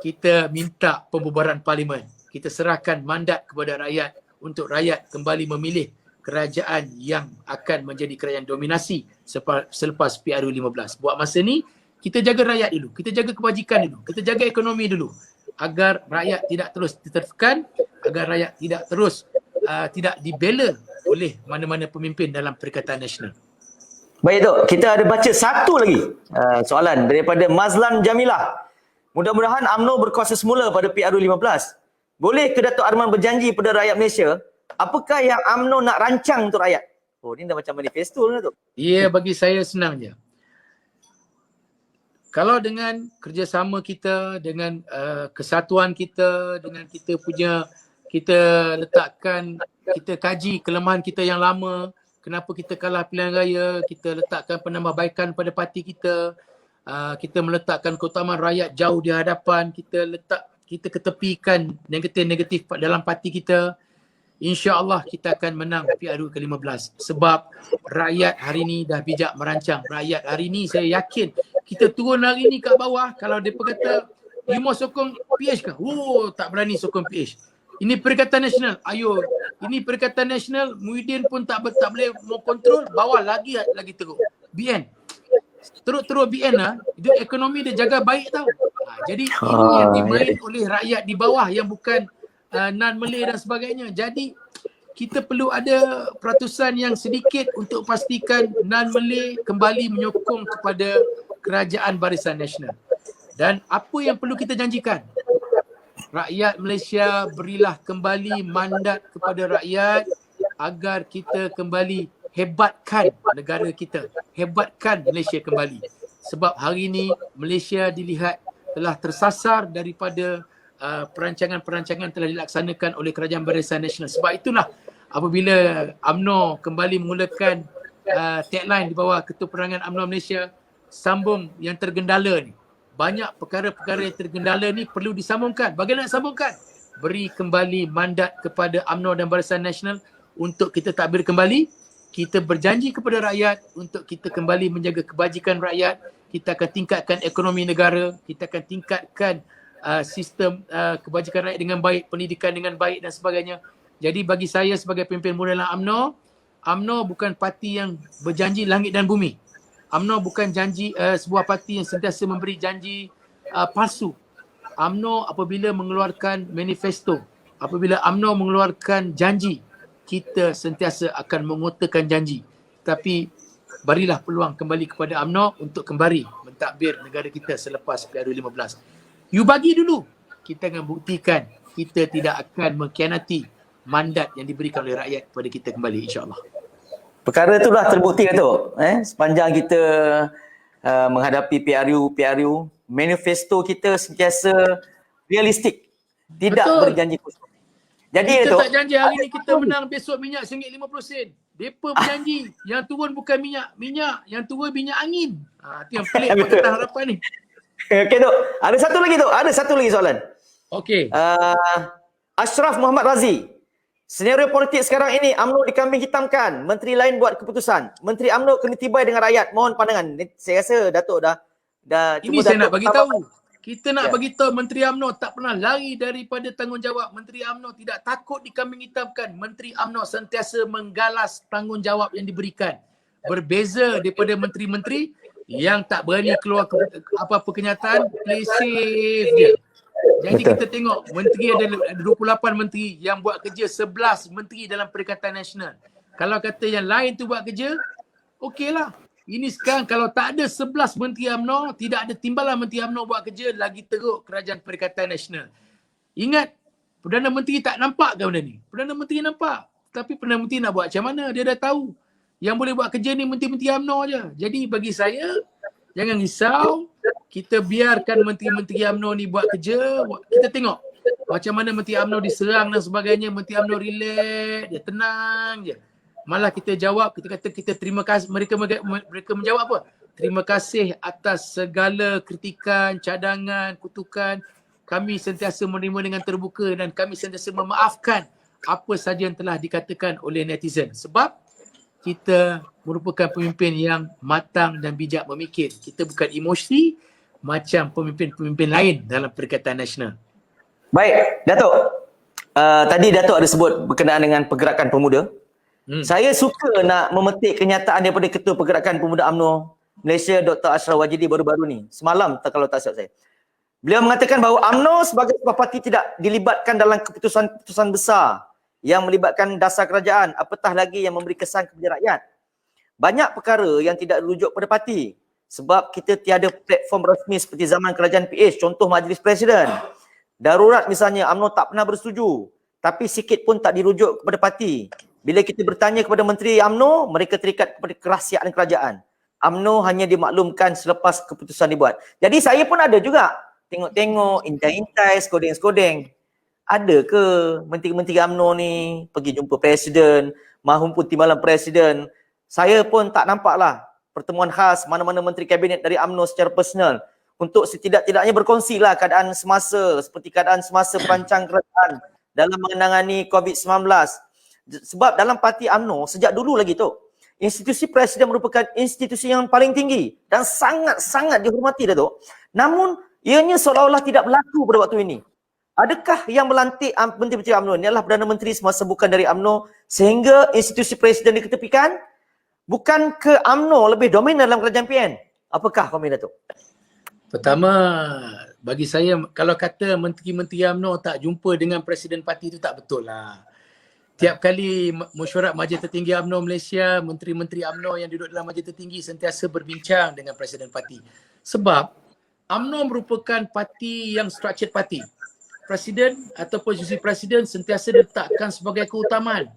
kita minta pembubaran parlimen. Kita serahkan mandat kepada rakyat untuk rakyat kembali memilih kerajaan yang akan menjadi kerajaan dominasi selepas PRU15. Buat masa ni, kita jaga rakyat dulu, kita jaga kebajikan dulu, kita jaga ekonomi dulu agar rakyat tidak terus ditertekan, agar rakyat tidak terus tidak dibela oleh mana-mana pemimpin dalam Perikatan Nasional. Baik Dok, kita ada baca satu lagi soalan daripada Mazlan Jamilah. Mudah-mudahan UMNO berkuasa semula pada PRU15. Boleh ke Datuk Arman berjanji pada rakyat Malaysia apakah yang UMNO nak rancang untuk rakyat? Oh, ni dah macam manifesto lah Datuk. Ya, bagi saya senang je. Kalau dengan kerjasama kita, dengan kesatuan kita, dengan kita letakkan, kita kaji kelemahan kita yang lama, kenapa kita kalah pilihan raya, kita letakkan penambahbaikan pada parti kita, kita meletakkan keutamaan rakyat jauh di hadapan, kita ketepikan negatif-negatif dalam parti kita, insya-Allah kita akan menang PRU ke-15 sebab rakyat hari ini dah bijak merancang. Rakyat hari ini saya yakin kita turun hari ni kat bawah, kalau dia kata you mau sokong PH ke? Oh, tak berani sokong PH. Ini Perikatan Nasional. Ayo, ini Perikatan Nasional, Muhyiddin pun tak boleh mau kontrol, bawah lagi teruk. BN. Teruk BN dia ekonomi dia jaga baik tau. Jadi ini yang dimain oleh rakyat di bawah yang bukan non-Malay dan sebagainya. Jadi kita perlu ada peratusan yang sedikit untuk pastikan non-Malay kembali menyokong kepada Kerajaan Barisan Nasional. Dan apa yang perlu kita janjikan? Rakyat Malaysia, berilah kembali mandat kepada rakyat agar kita kembali hebatkan negara kita, hebatkan Malaysia kembali. Sebab hari ini Malaysia dilihat telah tersasar daripada perancangan-perancangan telah dilaksanakan oleh Kerajaan Barisan Nasional. Sebab itulah apabila UMNO kembali mengulakan tagline di bawah Ketua Penerangan UMNO Malaysia, sambung yang tergendala ni. Banyak perkara-perkara yang tergendala ni perlu disambungkan. Bagaimana nak sambungkan? Beri kembali mandat kepada UMNO dan Barisan Nasional untuk kita tadbir kembali. Kita berjanji kepada rakyat untuk kita kembali menjaga kebajikan rakyat. Kita akan tingkatkan ekonomi negara. Kita akan tingkatkan sistem kebajikan rakyat dengan baik, pendidikan dengan baik dan sebagainya. Jadi bagi saya sebagai pemimpin muda dalam UMNO, UMNO bukan parti yang berjanji langit dan bumi. UMNO bukan sebuah parti yang sentiasa memberi janji palsu. UMNO apabila mengeluarkan manifesto, apabila UMNO mengeluarkan janji, kita sentiasa akan mengutarakan janji. Tapi berilah peluang kembali kepada UMNO untuk kembali mentadbir negara kita selepas PRU15. You bagi dulu, kita akan buktikan kita tidak akan mengkhianati mandat yang diberikan oleh rakyat kepada kita kembali, insyaAllah. Perkara itulah terbukti Datuk. Sepanjang kita menghadapi PRU, manifesto kita sentiasa realistik. Tidak Betul. berjanji kosong. Jadi Kita Datuk, tak janji hari ni kita menang, besok minyak RM1.50. Mereka berjanji yang turun bukan minyak, yang turun minyak angin. Itu yang pelik Pakatan Harapan ni. Okey Dok, ada satu lagi soalan. Okey. Ashraf Muhammad Razi. Senario politik sekarang ini, UMNO dikambing hitamkan. Menteri lain buat keputusan. Menteri UMNO kena tibai dengan rakyat. Mohon pandangan. Saya rasa Datuk dah Ini saya nak bagi tahu. Kita nak Ya. bagi tahu Menteri UMNO tak pernah lari daripada tanggungjawab. Menteri UMNO tidak takut dikambing hitamkan. Menteri UMNO sentiasa menggalas tanggungjawab yang diberikan. Berbeza daripada menteri-menteri yang tak berani keluar apa-apa kenyataan, play safe dia. Jadi Betul. kita tengok menteri ada 28 menteri yang buat kerja, 11 menteri dalam Perikatan Nasional. Kalau kata yang lain tu buat kerja, okeylah. Ini sekarang kalau tak ada 11 menteri UMNO, tidak ada timbalan menteri UMNO buat kerja, lagi teruk Kerajaan Perikatan Nasional. Ingat, Perdana Menteri tak nampak ke benda ni? Perdana Menteri nampak. Tapi Perdana Menteri nak buat macam mana? Dia dah tahu. Yang boleh buat kerja ni menteri-menteri UMNO je. Jadi bagi saya, jangan risau. Kita biarkan menteri-menteri UMNO ni buat kerja. Kita tengok macam mana menteri UMNO diserang dan sebagainya. Menteri UMNO relax, dia tenang je. Malah kita jawab, kita kata kita terima kasih. Mereka menjawab apa? Terima kasih atas segala kritikan, cadangan, kutukan. Kami sentiasa menerima dengan terbuka dan kami sentiasa memaafkan apa saja yang telah dikatakan oleh netizen. Sebab kita merupakan pemimpin yang matang dan bijak memikir. Kita bukan emosi macam pemimpin-pemimpin lain dalam Perikatan Nasional. Baik, Datuk. Tadi Datuk ada sebut berkenaan dengan pergerakan pemuda. Saya suka nak memetik kenyataan daripada Ketua Pergerakan Pemuda UMNO Malaysia, Dr. Ashraf Wajidi baru-baru ni. Semalam kalau tak silap saya. Beliau mengatakan bahawa UMNO sebagai sebuah parti tidak dilibatkan dalam keputusan-keputusan besar yang melibatkan dasar kerajaan, apatah lagi yang memberi kesan kepada rakyat. Banyak perkara yang tidak dirujuk pada parti sebab kita tiada platform rasmi seperti zaman kerajaan PH, contoh Majlis Presiden. Darurat misalnya, UMNO tak pernah bersetuju, tapi sikit pun tak dirujuk kepada parti. Bila kita bertanya kepada Menteri UMNO, mereka terikat kepada kerahsiaan kerajaan. UMNO hanya dimaklumkan selepas keputusan dibuat. Jadi saya pun ada juga tengok-tengok, intai-intai, skodeng-skodeng. Ada ke menteri-menteri UMNO ni pergi jumpa Presiden, mahupun timbalan Presiden? Saya pun tak nampaklah pertemuan khas mana-mana menteri kabinet dari UMNO secara personal untuk setidak-tidaknya berkongsilah keadaan semasa seperti keadaan semasa perancang kerajaan dalam menangani COVID-19. Sebab dalam parti UMNO sejak dulu lagi tu, institusi Presiden merupakan institusi yang paling tinggi dan sangat-sangat dihormati Datuk. Namun ianya seolah-olah tidak berlaku pada waktu ini. Adakah yang melantik menteri-menteri UMNO ini adalah Perdana Menteri semasa bukan dari UMNO sehingga institusi Presiden diketepikan? Bukan ke UMNO lebih dominan dalam kerajaan PN? Apakah komen Datuk? Pertama, bagi saya kalau kata menteri-menteri UMNO tak jumpa dengan Presiden parti itu tak betul lah. Tiap kali mesyuarat Majlis Tertinggi UMNO Malaysia, menteri-menteri UMNO yang duduk dalam Majlis Tertinggi sentiasa berbincang dengan Presiden parti. Sebab UMNO merupakan parti yang structured parti. Presiden ataupun institusi Presiden sentiasa diletakkan sebagai keutamaan.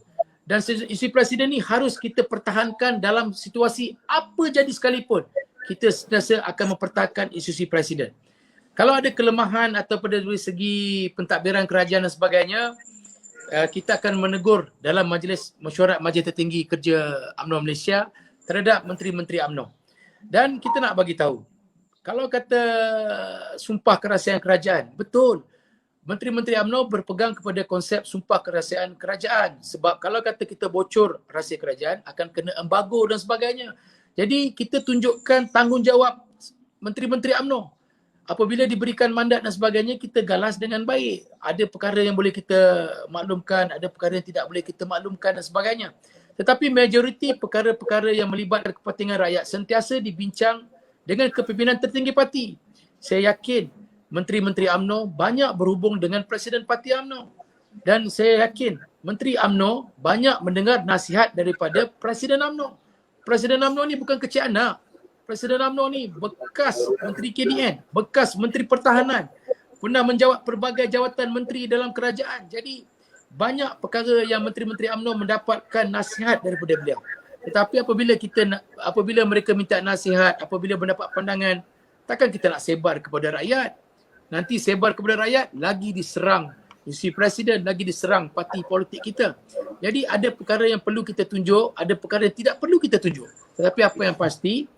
Dan institusi Presiden ni harus kita pertahankan dalam situasi apa jadi sekalipun. Kita sentiasa akan mempertahankan institusi Presiden. Kalau ada kelemahan ataupun dari segi pentadbiran kerajaan dan sebagainya, kita akan menegur dalam mesyuarat Majlis Tertinggi Kerja UMNO Malaysia terhadap menteri-menteri UMNO. Dan kita nak bagi tahu, kalau kata sumpah kerahsiaan kerajaan, betul. Menteri-menteri UMNO berpegang kepada konsep sumpah kerahsiaan kerajaan. Sebab kalau kata kita bocor rahsia kerajaan, akan kena embargo dan sebagainya. Jadi kita tunjukkan tanggungjawab menteri-menteri UMNO. Apabila diberikan mandat dan sebagainya, kita galas dengan baik. Ada perkara yang boleh kita maklumkan, ada perkara yang tidak boleh kita maklumkan dan sebagainya. Tetapi majoriti perkara-perkara yang melibatkan kepentingan rakyat sentiasa dibincang dengan kepimpinan tertinggi parti. Saya yakin menteri-menteri UMNO banyak berhubung dengan Presiden Parti UMNO. Dan saya yakin Menteri UMNO banyak mendengar nasihat daripada Presiden UMNO. Presiden UMNO ni bukan kecil anak. Presiden UMNO ni bekas Menteri KDN, bekas Menteri Pertahanan. Pernah menjawat pelbagai jawatan menteri dalam kerajaan. Jadi banyak perkara yang menteri-menteri UMNO mendapatkan nasihat daripada beliau. Tetapi apabila mereka minta nasihat, apabila mendapat pandangan, takkan kita nak sebar kepada rakyat. Nanti sebar kepada rakyat, lagi diserang institusi presiden, lagi diserang parti politik kita. Jadi ada perkara yang perlu kita tunjuk, ada perkara yang tidak perlu kita tunjuk. Tetapi apa yang pasti,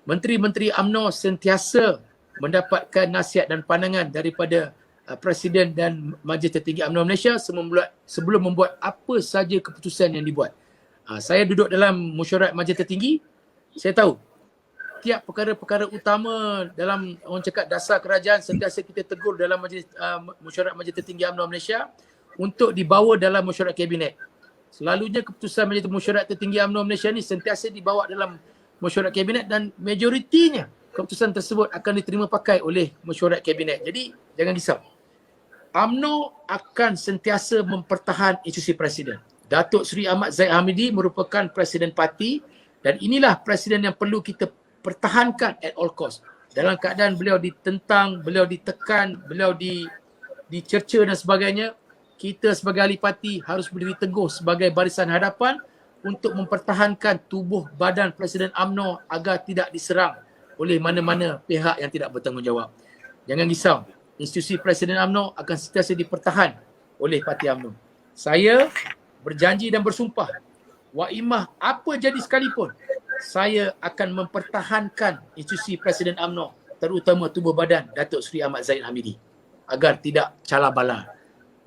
menteri-menteri UMNO sentiasa mendapatkan nasihat dan pandangan daripada Presiden dan Majlis Tertinggi UMNO Malaysia sebelum membuat apa saja keputusan yang dibuat. Saya duduk dalam mesyuarat Majlis Tertinggi, saya tahu tiap perkara-perkara utama dalam orang cakap dasar kerajaan sentiasa kita tegur dalam mesyuarat Majlis Tertinggi UMNO Malaysia untuk dibawa dalam mesyuarat kabinet. Selalunya keputusan Majlis Mesyuarat Tertinggi UMNO Malaysia ni sentiasa dibawa dalam mesyuarat kabinet dan majoritinya keputusan tersebut akan diterima pakai oleh mesyuarat kabinet. Jadi jangan risau. UMNO akan sentiasa mempertahan institusi presiden. Datuk Seri Ahmad Zahid Hamidi merupakan presiden parti dan inilah presiden yang perlu kita pertahankan at all cost. Dalam keadaan beliau ditentang, beliau ditekan, beliau dicerca dan sebagainya, kita sebagai ahli parti harus berdiri teguh sebagai barisan hadapan untuk mempertahankan tubuh badan Presiden UMNO agar tidak diserang oleh mana-mana pihak yang tidak bertanggungjawab. Jangan risau, institusi Presiden UMNO akan sentiasa dipertahan oleh parti UMNO. Saya berjanji dan bersumpah, waimah apa jadi sekalipun, saya akan mempertahankan institusi Presiden UMNO, terutama tubuh badan Datuk Seri Ahmad Zahid Hamidi, agar tidak calar bala.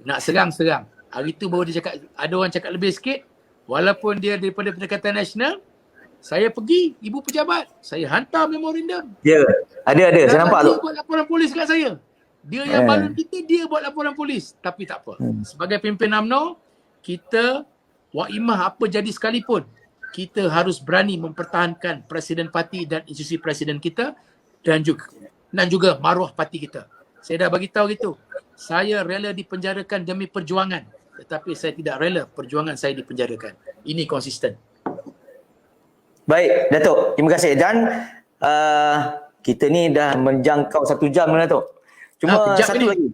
Nak serang. Hari tu baru dia cakap, ada orang cakap lebih sikit, walaupun dia daripada Pendekatan Nasional, saya pergi, ibu pejabat, saya hantar memorandum. Ya, ada. Saya nampak tu. Dia buat laporan polis kat saya. Dia yang balun kita, dia buat laporan polis. Tapi tak apa. Sebagai pimpin UMNO, kita, waimah apa jadi sekalipun, kita harus berani mempertahankan presiden parti dan institusi presiden kita dan juga maruah parti kita. Saya dah bagi tahu gitu. Saya rela dipenjarakan demi perjuangan, tetapi saya tidak rela perjuangan saya dipenjarakan. Ini konsisten. Baik, Datuk. Terima kasih. Dan kita ni dah menjangkau 1 jam, Datuk. Cuma satu lagi.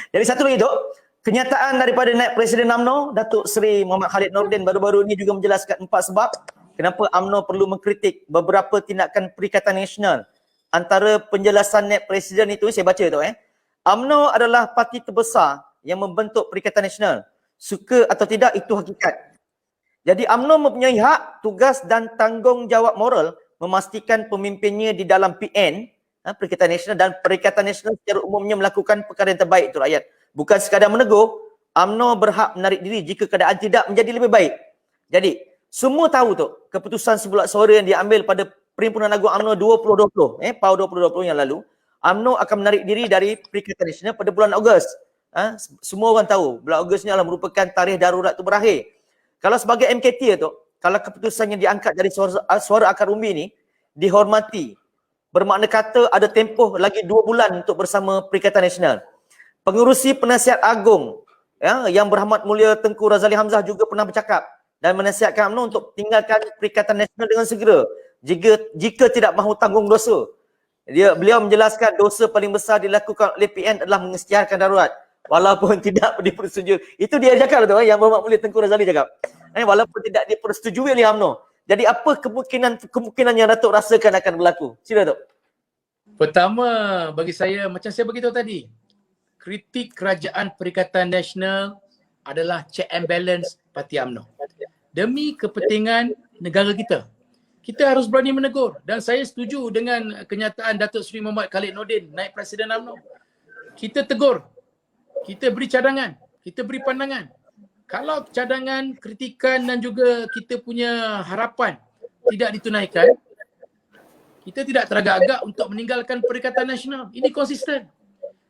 Jadi satu lagi, Datuk. Kenyataan daripada Naib Presiden UMNO, Datuk Seri Muhammad Khalid Nordin baru-baru ini juga menjelaskan 4 sebab kenapa UMNO perlu mengkritik beberapa tindakan Perikatan Nasional. Antara penjelasan Naib Presiden itu, saya baca tu UMNO adalah parti terbesar yang membentuk Perikatan Nasional. Suka atau tidak, itu hakikat. Jadi UMNO mempunyai hak, tugas dan tanggungjawab moral memastikan pemimpinnya di dalam PN, Perikatan Nasional, dan Perikatan Nasional secara umumnya melakukan perkara yang terbaik untuk rakyat. Bukan sekadar menegur, UMNO berhak menarik diri jika keadaan tidak menjadi lebih baik. Jadi, semua tahu tu keputusan sebulan suara yang diambil pada Perhimpunan Agung UMNO 2020, PAU 2020 yang lalu, UMNO akan menarik diri dari Perikatan Nasional pada bulan Ogos. Semua orang tahu, bulan Ogos ni adalah merupakan tarikh darurat tu berakhir. Kalau sebagai MKT tu, kalau keputusan yang diangkat dari suara akar umbi ni dihormati, bermakna kata ada tempoh lagi 2 bulan untuk bersama Perikatan Nasional. Pengerusi Penasihat Agung yang berhormat mulia Tengku Razali Hamzah juga pernah bercakap dan menasihatkan UMNO untuk tinggalkan Perikatan Nasional dengan segera jika tidak mahu tanggung dosa. Beliau menjelaskan dosa paling besar dilakukan oleh PN adalah mengisytiharkan darurat walaupun tidak dipersetujui. Itu dia cakap tu yang berhormat mulia Tengku Razali cakap. Walaupun tidak dipersetujui oleh UMNO. Jadi apa kemungkinan yang Datuk rasakan akan berlaku? Sila Datuk. Pertama, bagi saya, macam saya beritahu tadi, kritik kerajaan Perikatan Nasional adalah check and balance parti UMNO. Demi kepentingan negara kita, kita harus berani menegur. Dan saya setuju dengan kenyataan Datuk Seri Muhammad Khalid Nordin, Naib Presiden UMNO. Kita tegur, kita beri cadangan, kita beri pandangan. Kalau cadangan, kritikan dan juga kita punya harapan tidak ditunaikan, kita tidak teragak-agak untuk meninggalkan Perikatan Nasional. Ini konsisten.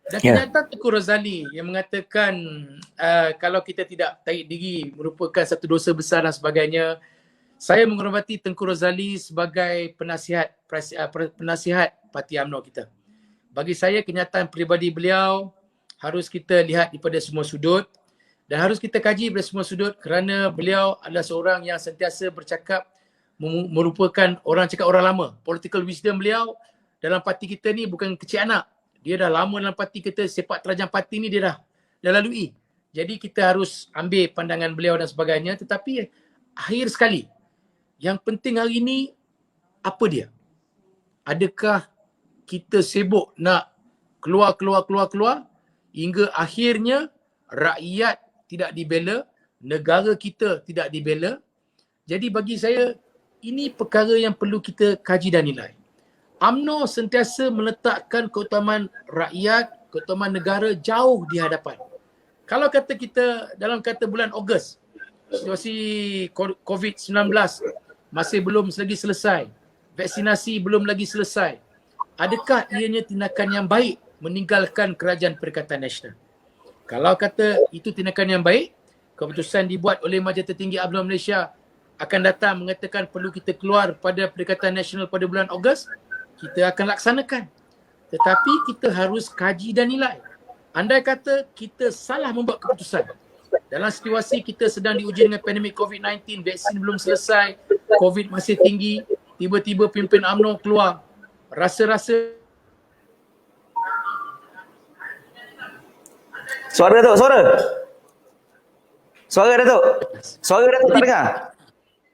Dan kenyataan Tengku Razali yang mengatakan kalau kita tidak tarik diri merupakan satu dosa besar dan sebagainya. Saya menghormati Tengku Razali sebagai penasihat parti UMNO kita. Bagi saya, kenyataan peribadi beliau harus kita lihat daripada semua sudut dan harus kita kaji daripada semua sudut kerana beliau adalah seorang yang sentiasa bercakap, merupakan orang cakap orang lama. Political wisdom beliau dalam parti kita ni bukan kecil anak. Dia dah lama dalam parti kita, sepak terjang parti ni dia dah lalui. Jadi kita harus ambil pandangan beliau dan sebagainya. Tetapi akhir sekali, yang penting hari ini apa dia? Adakah kita sibuk nak keluar hingga akhirnya rakyat tidak dibela, negara kita tidak dibela. Jadi bagi saya, ini perkara yang perlu kita kaji dan nilai. UMNO sentiasa meletakkan keutamaan rakyat, keutamaan negara jauh di hadapan. Kalau kata kita dalam kata bulan Ogos, situasi COVID-19 masih belum lagi selesai, vaksinasi belum lagi selesai, adakah ianya tindakan yang baik meninggalkan Kerajaan Perikatan Nasional? Kalau kata itu tindakan yang baik, keputusan dibuat oleh Majlis Tertinggi UMNO Malaysia akan datang mengatakan perlu kita keluar pada Perikatan Nasional pada bulan Ogos, kita akan laksanakan. Tetapi kita harus kaji dan nilai. Andai kata kita salah membuat keputusan, dalam situasi kita sedang diuji dengan pandemik COVID-19, vaksin belum selesai, COVID masih tinggi, tiba-tiba pimpin UMNO keluar, rasa-rasa Suara Datuk, suara. Suara Datuk. Suara Datuk tak dengar.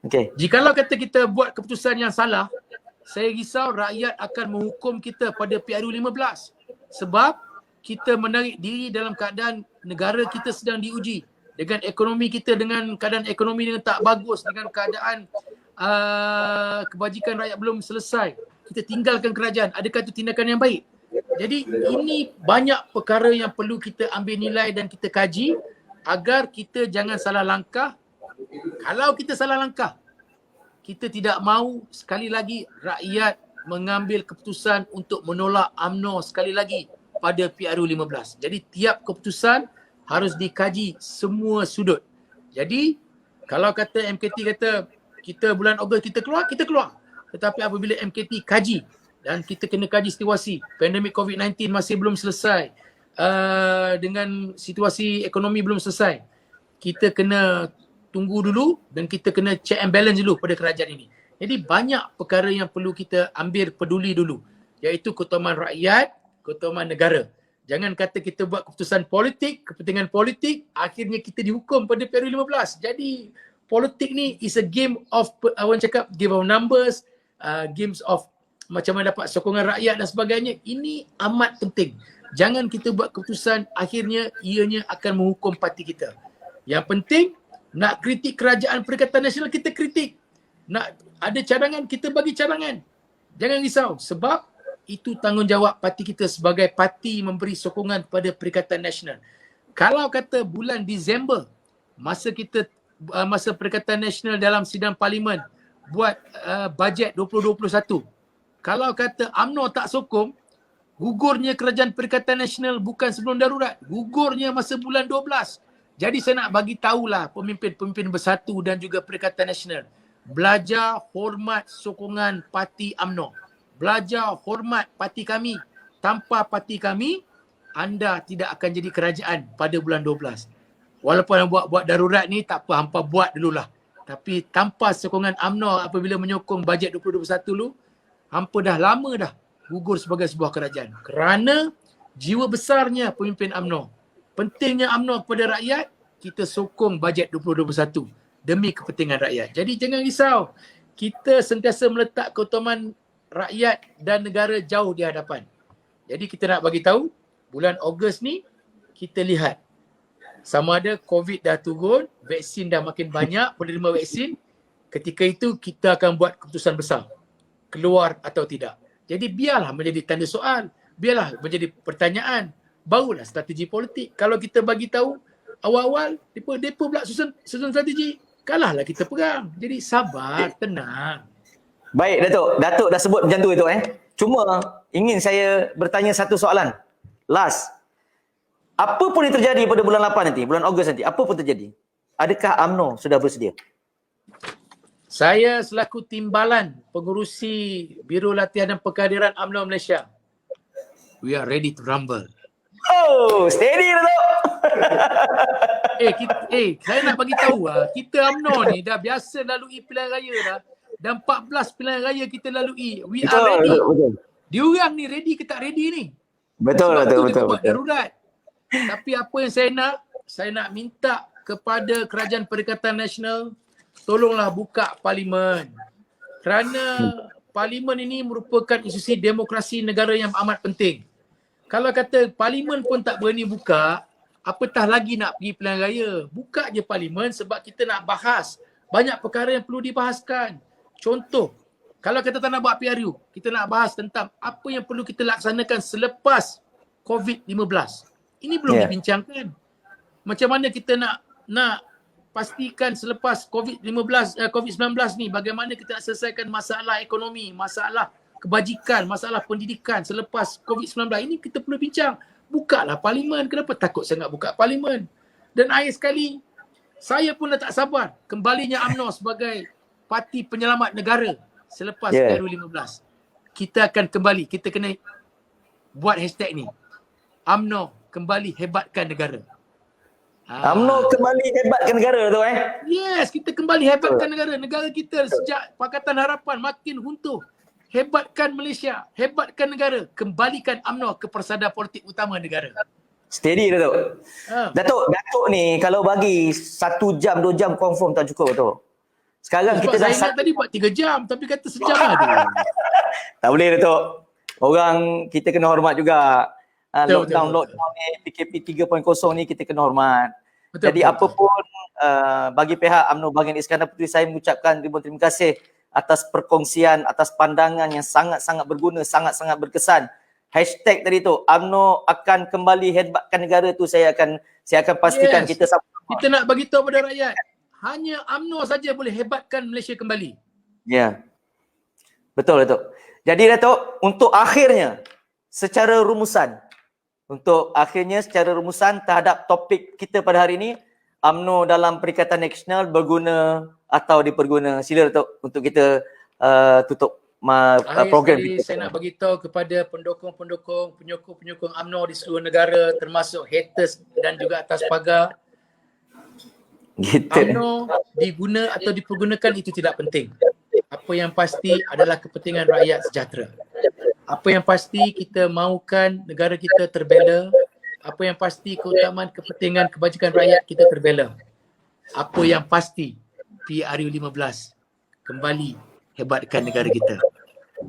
Okey. Jikalau kata kita buat keputusan yang salah, saya risau rakyat akan menghukum kita pada PRU15. Sebab kita menarik diri dalam keadaan negara kita sedang diuji. Dengan ekonomi kita, dengan keadaan ekonomi yang tak bagus, dengan keadaan kebajikan rakyat belum selesai. Kita tinggalkan kerajaan. Adakah itu tindakan yang baik? Jadi ini banyak perkara yang perlu kita ambil nilai dan kita kaji agar kita jangan salah langkah. Kalau kita salah langkah, kita tidak mahu sekali lagi rakyat mengambil keputusan untuk menolak UMNO sekali lagi pada PRU15. Jadi tiap keputusan harus dikaji semua sudut. Jadi kalau kata MKT kata kita bulan Ogos kita keluar. Tetapi apabila MKT kaji dan kita kena kaji situasi, pandemik COVID-19 masih belum selesai, dengan situasi ekonomi belum selesai, kita kena tunggu dulu dan kita kena check and balance dulu pada kerajaan ini. Jadi banyak perkara yang perlu kita ambil peduli dulu, iaitu keutamaan rakyat, keutamaan negara. Jangan kata kita buat keputusan politik, kepentingan politik, akhirnya kita dihukum pada PRU15. Jadi politik ni is a game of, orang cakap game of numbers, games of macam mana dapat sokongan rakyat dan sebagainya. Ini amat penting. Jangan kita buat keputusan akhirnya ianya akan menghukum parti kita. Yang penting, nak kritik Kerajaan Perikatan Nasional, kita kritik. Nak ada cadangan, kita bagi cadangan. Jangan risau sebab itu tanggungjawab parti kita sebagai parti memberi sokongan pada Perikatan Nasional. Kalau kata bulan Disember, masa Perikatan Nasional dalam sidang parlimen buat bajet 2021, kalau kata UMNO tak sokong, gugurnya Kerajaan Perikatan Nasional bukan sebelum darurat, gugurnya masa bulan 12. Jadi saya nak bagi tahulah pemimpin-pemimpin bersatu dan juga Perikatan Nasional, belajar hormat sokongan parti UMNO. Belajar hormat parti kami. Tanpa parti kami, anda tidak akan jadi kerajaan pada bulan 12. Walaupun buat darurat ni tak apa, hampa buat dululah. Tapi tanpa sokongan UMNO apabila menyokong bajet 2021 dulu, hampa dah lama dah gugur sebagai sebuah kerajaan. Kerana jiwa besarnya pemimpin UMNO. Pentingnya UMNO kepada rakyat, kita sokong bajet 2021 demi kepentingan rakyat. Jadi jangan risau. Kita sentiasa meletak keutamaan rakyat dan negara jauh di hadapan. Jadi kita nak bagi tahu bulan Ogos ni kita lihat sama ada COVID dah turun, vaksin dah makin banyak, penerima vaksin. Ketika itu kita akan buat keputusan besar, keluar atau tidak. Jadi biarlah menjadi tanda soal, biarlah menjadi pertanyaan, barulah strategi politik. Kalau kita bagi tahu awal-awal, depa pula susun strategi, kalahlah kita perang. Jadi sabar, tenang. Baik Datuk dah sebut macam tu Cuma ingin saya bertanya satu soalan. Last. Apa pun yang terjadi pada bulan 8 nanti, bulan Ogos nanti, apa pun terjadi, adakah UMNO sudah bersedia? Saya selaku timbalan pengurusi Biro Latihan dan Pengkaderan UMNO Malaysia, we are ready to rumble. Oh, steady Datuk. Saya nak bagi tahu kita UMNO ni dah biasa lalui pilihan raya dah. Dan 14 pilihan raya kita lalui. We are ready. Betul. Diorang ni ready ke tak ready ni? Betul. Buat darurat. Tapi apa yang saya nak, saya nak minta kepada Kerajaan Perikatan Nasional, tolonglah buka parlimen. Kerana parlimen ini merupakan institusi demokrasi negara yang amat penting. Kalau kata parlimen pun tak berani buka, apatah lagi nak pergi pilihan raya. Buka je parlimen sebab kita nak bahas banyak perkara yang perlu dibahaskan. Contoh, kalau kita tak nak buat PRU, kita nak bahas tentang apa yang perlu kita laksanakan selepas COVID-15. Ini belum dibincangkan. Macam mana kita nak pastikan selepas COVID-19 ni, bagaimana kita nak selesaikan masalah ekonomi, masalah kebajikan, masalah pendidikan selepas COVID-19. Ini kita perlu bincang. Bukalah parlimen. Kenapa takut sangat buka parlimen? Dan akhir sekali, saya pun dah tak sabar kembalinya UMNO sebagai parti penyelamat negara selepas PRU 15. Kita akan kembali, kita kena buat hashtag ni. UMNO kembali hebatkan negara. UMNO kembali hebatkan negara tu Yes, kita kembali hebatkan negara. Negara kita sejak Pakatan Harapan makin runtuh. Hebatkan Malaysia, hebatkan negara, kembalikan UMNO ke persada politik utama negara. Steady Datuk. Datuk ni kalau bagi 1 jam, 2 jam confirm tak cukup Datuk. Sekarang Sebab kita dah saya ingat tadi buat 3 jam tapi kata sejam lah tu. Tak boleh Datuk. Orang kita kena hormat juga. Lockdown ni, PKP 3.0 ni kita kena hormat. Jadi apapun bagi pihak UMNO bahagian Iskandar Puteri, saya mengucapkan ribuan terima kasih atas perkongsian, atas pandangan yang sangat-sangat berguna, sangat-sangat berkesan. Hashtag tadi tu, UMNO akan kembali hebatkan negara tu, saya akan pastikan kita sama-sama. Kita nak bagi tahu pada rakyat, hanya UMNO saja boleh hebatkan Malaysia kembali. Ya. Betul Datuk. Jadi Datuk, untuk akhirnya secara rumusan terhadap topik kita pada hari ini, UMNO dalam Perikatan Nasional berguna atau diperguna. Sila Datuk untuk kita tutup program kita. Saya nak bagi tahu kepada pendukung-pendukung, penyokong-penyokong UMNO di seluruh negara, termasuk haters dan juga atas pagar. UMNO diguna atau dipergunakan itu tidak penting. Apa yang pasti adalah kepentingan rakyat sejahtera. Apa yang pasti kita mahukan negara kita terbela. Apa yang pasti keutamaan kepentingan kebajikan rakyat kita terbela. Apa yang pasti PRU 15 kembali hebatkan negara kita.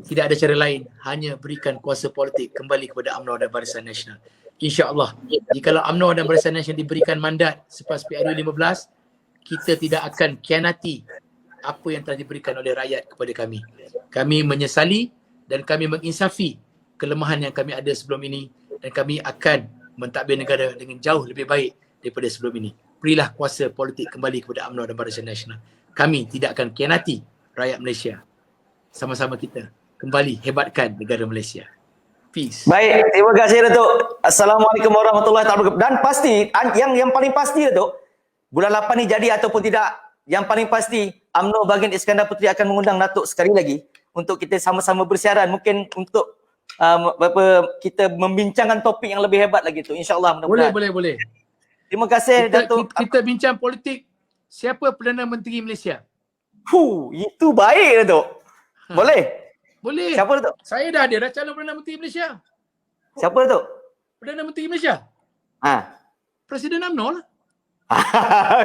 Tidak ada cara lain, hanya berikan kuasa politik kembali kepada UMNO dan Barisan Nasional. InsyaAllah, jikalau UMNO dan Barisan Nasional diberikan mandat selepas PRU 15, kita tidak akan kianati apa yang telah diberikan oleh rakyat kepada kami. Kami menyesali dan kami menginsafi kelemahan yang kami ada sebelum ini dan kami akan mentadbir negara dengan jauh lebih baik daripada sebelum ini. Berilah kuasa politik kembali kepada UMNO dan Barisan Nasional. Kami tidak akan kianati rakyat Malaysia. Sama-sama kita kembali hebatkan negara Malaysia. Peace. Baik, terima kasih Datuk. Assalamualaikum warahmatullahi wabarakatuh. Dan pasti, yang paling pasti Datuk, bulan 8 ni jadi ataupun tidak, yang paling pasti UMNO bahagian Iskandar Puteri akan mengundang Datuk sekali lagi untuk kita sama-sama bersiaran, mungkin untuk kita membincangkan topik yang lebih hebat lagi tu. InsyaAllah mudah-mudahan. Boleh. Terima kasih Datuk. Kita bincang politik. Siapa Perdana Menteri Malaysia? Itu baik Datuk. Boleh? Boleh. Siapa Datuk? Saya dah ada calon Perdana Menteri Malaysia. Siapa Datuk? Perdana Menteri Malaysia? Presiden UMNO lah.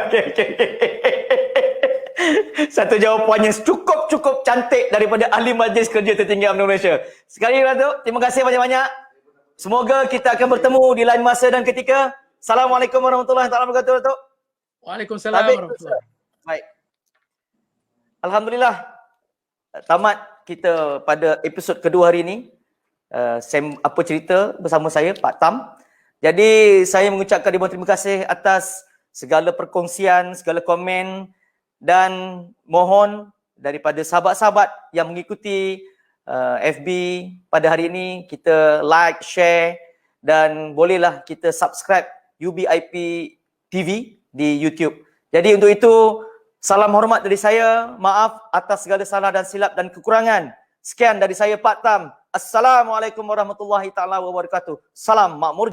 Okay. Satu jawapan yang cukup cantik daripada Ahli Majlis Kerja Tertinggi UMNO Malaysia. Sekali lagi Datuk, terima kasih banyak-banyak. Semoga kita akan bertemu di lain masa dan ketika. Assalamualaikum warahmatullahi wabarakatuh Datuk. Waalaikumsalam warahmatullahi wabarakatuh. Baik. Alhamdulillah. Tamat kita pada episod kedua hari ini. Apa cerita bersama saya Pak Tam. Jadi saya mengucapkan ribuan terima kasih atas segala perkongsian, segala komen dan mohon daripada sahabat-sahabat yang mengikuti FB pada hari ini, kita like, share dan bolehlah kita subscribe UBIP TV di YouTube. Jadi untuk itu, salam hormat dari saya, maaf atas segala salah dan silap dan kekurangan. Sekian dari saya Pak Tam. Assalamualaikum warahmatullahi taala wabarakatuh. Salam makmur.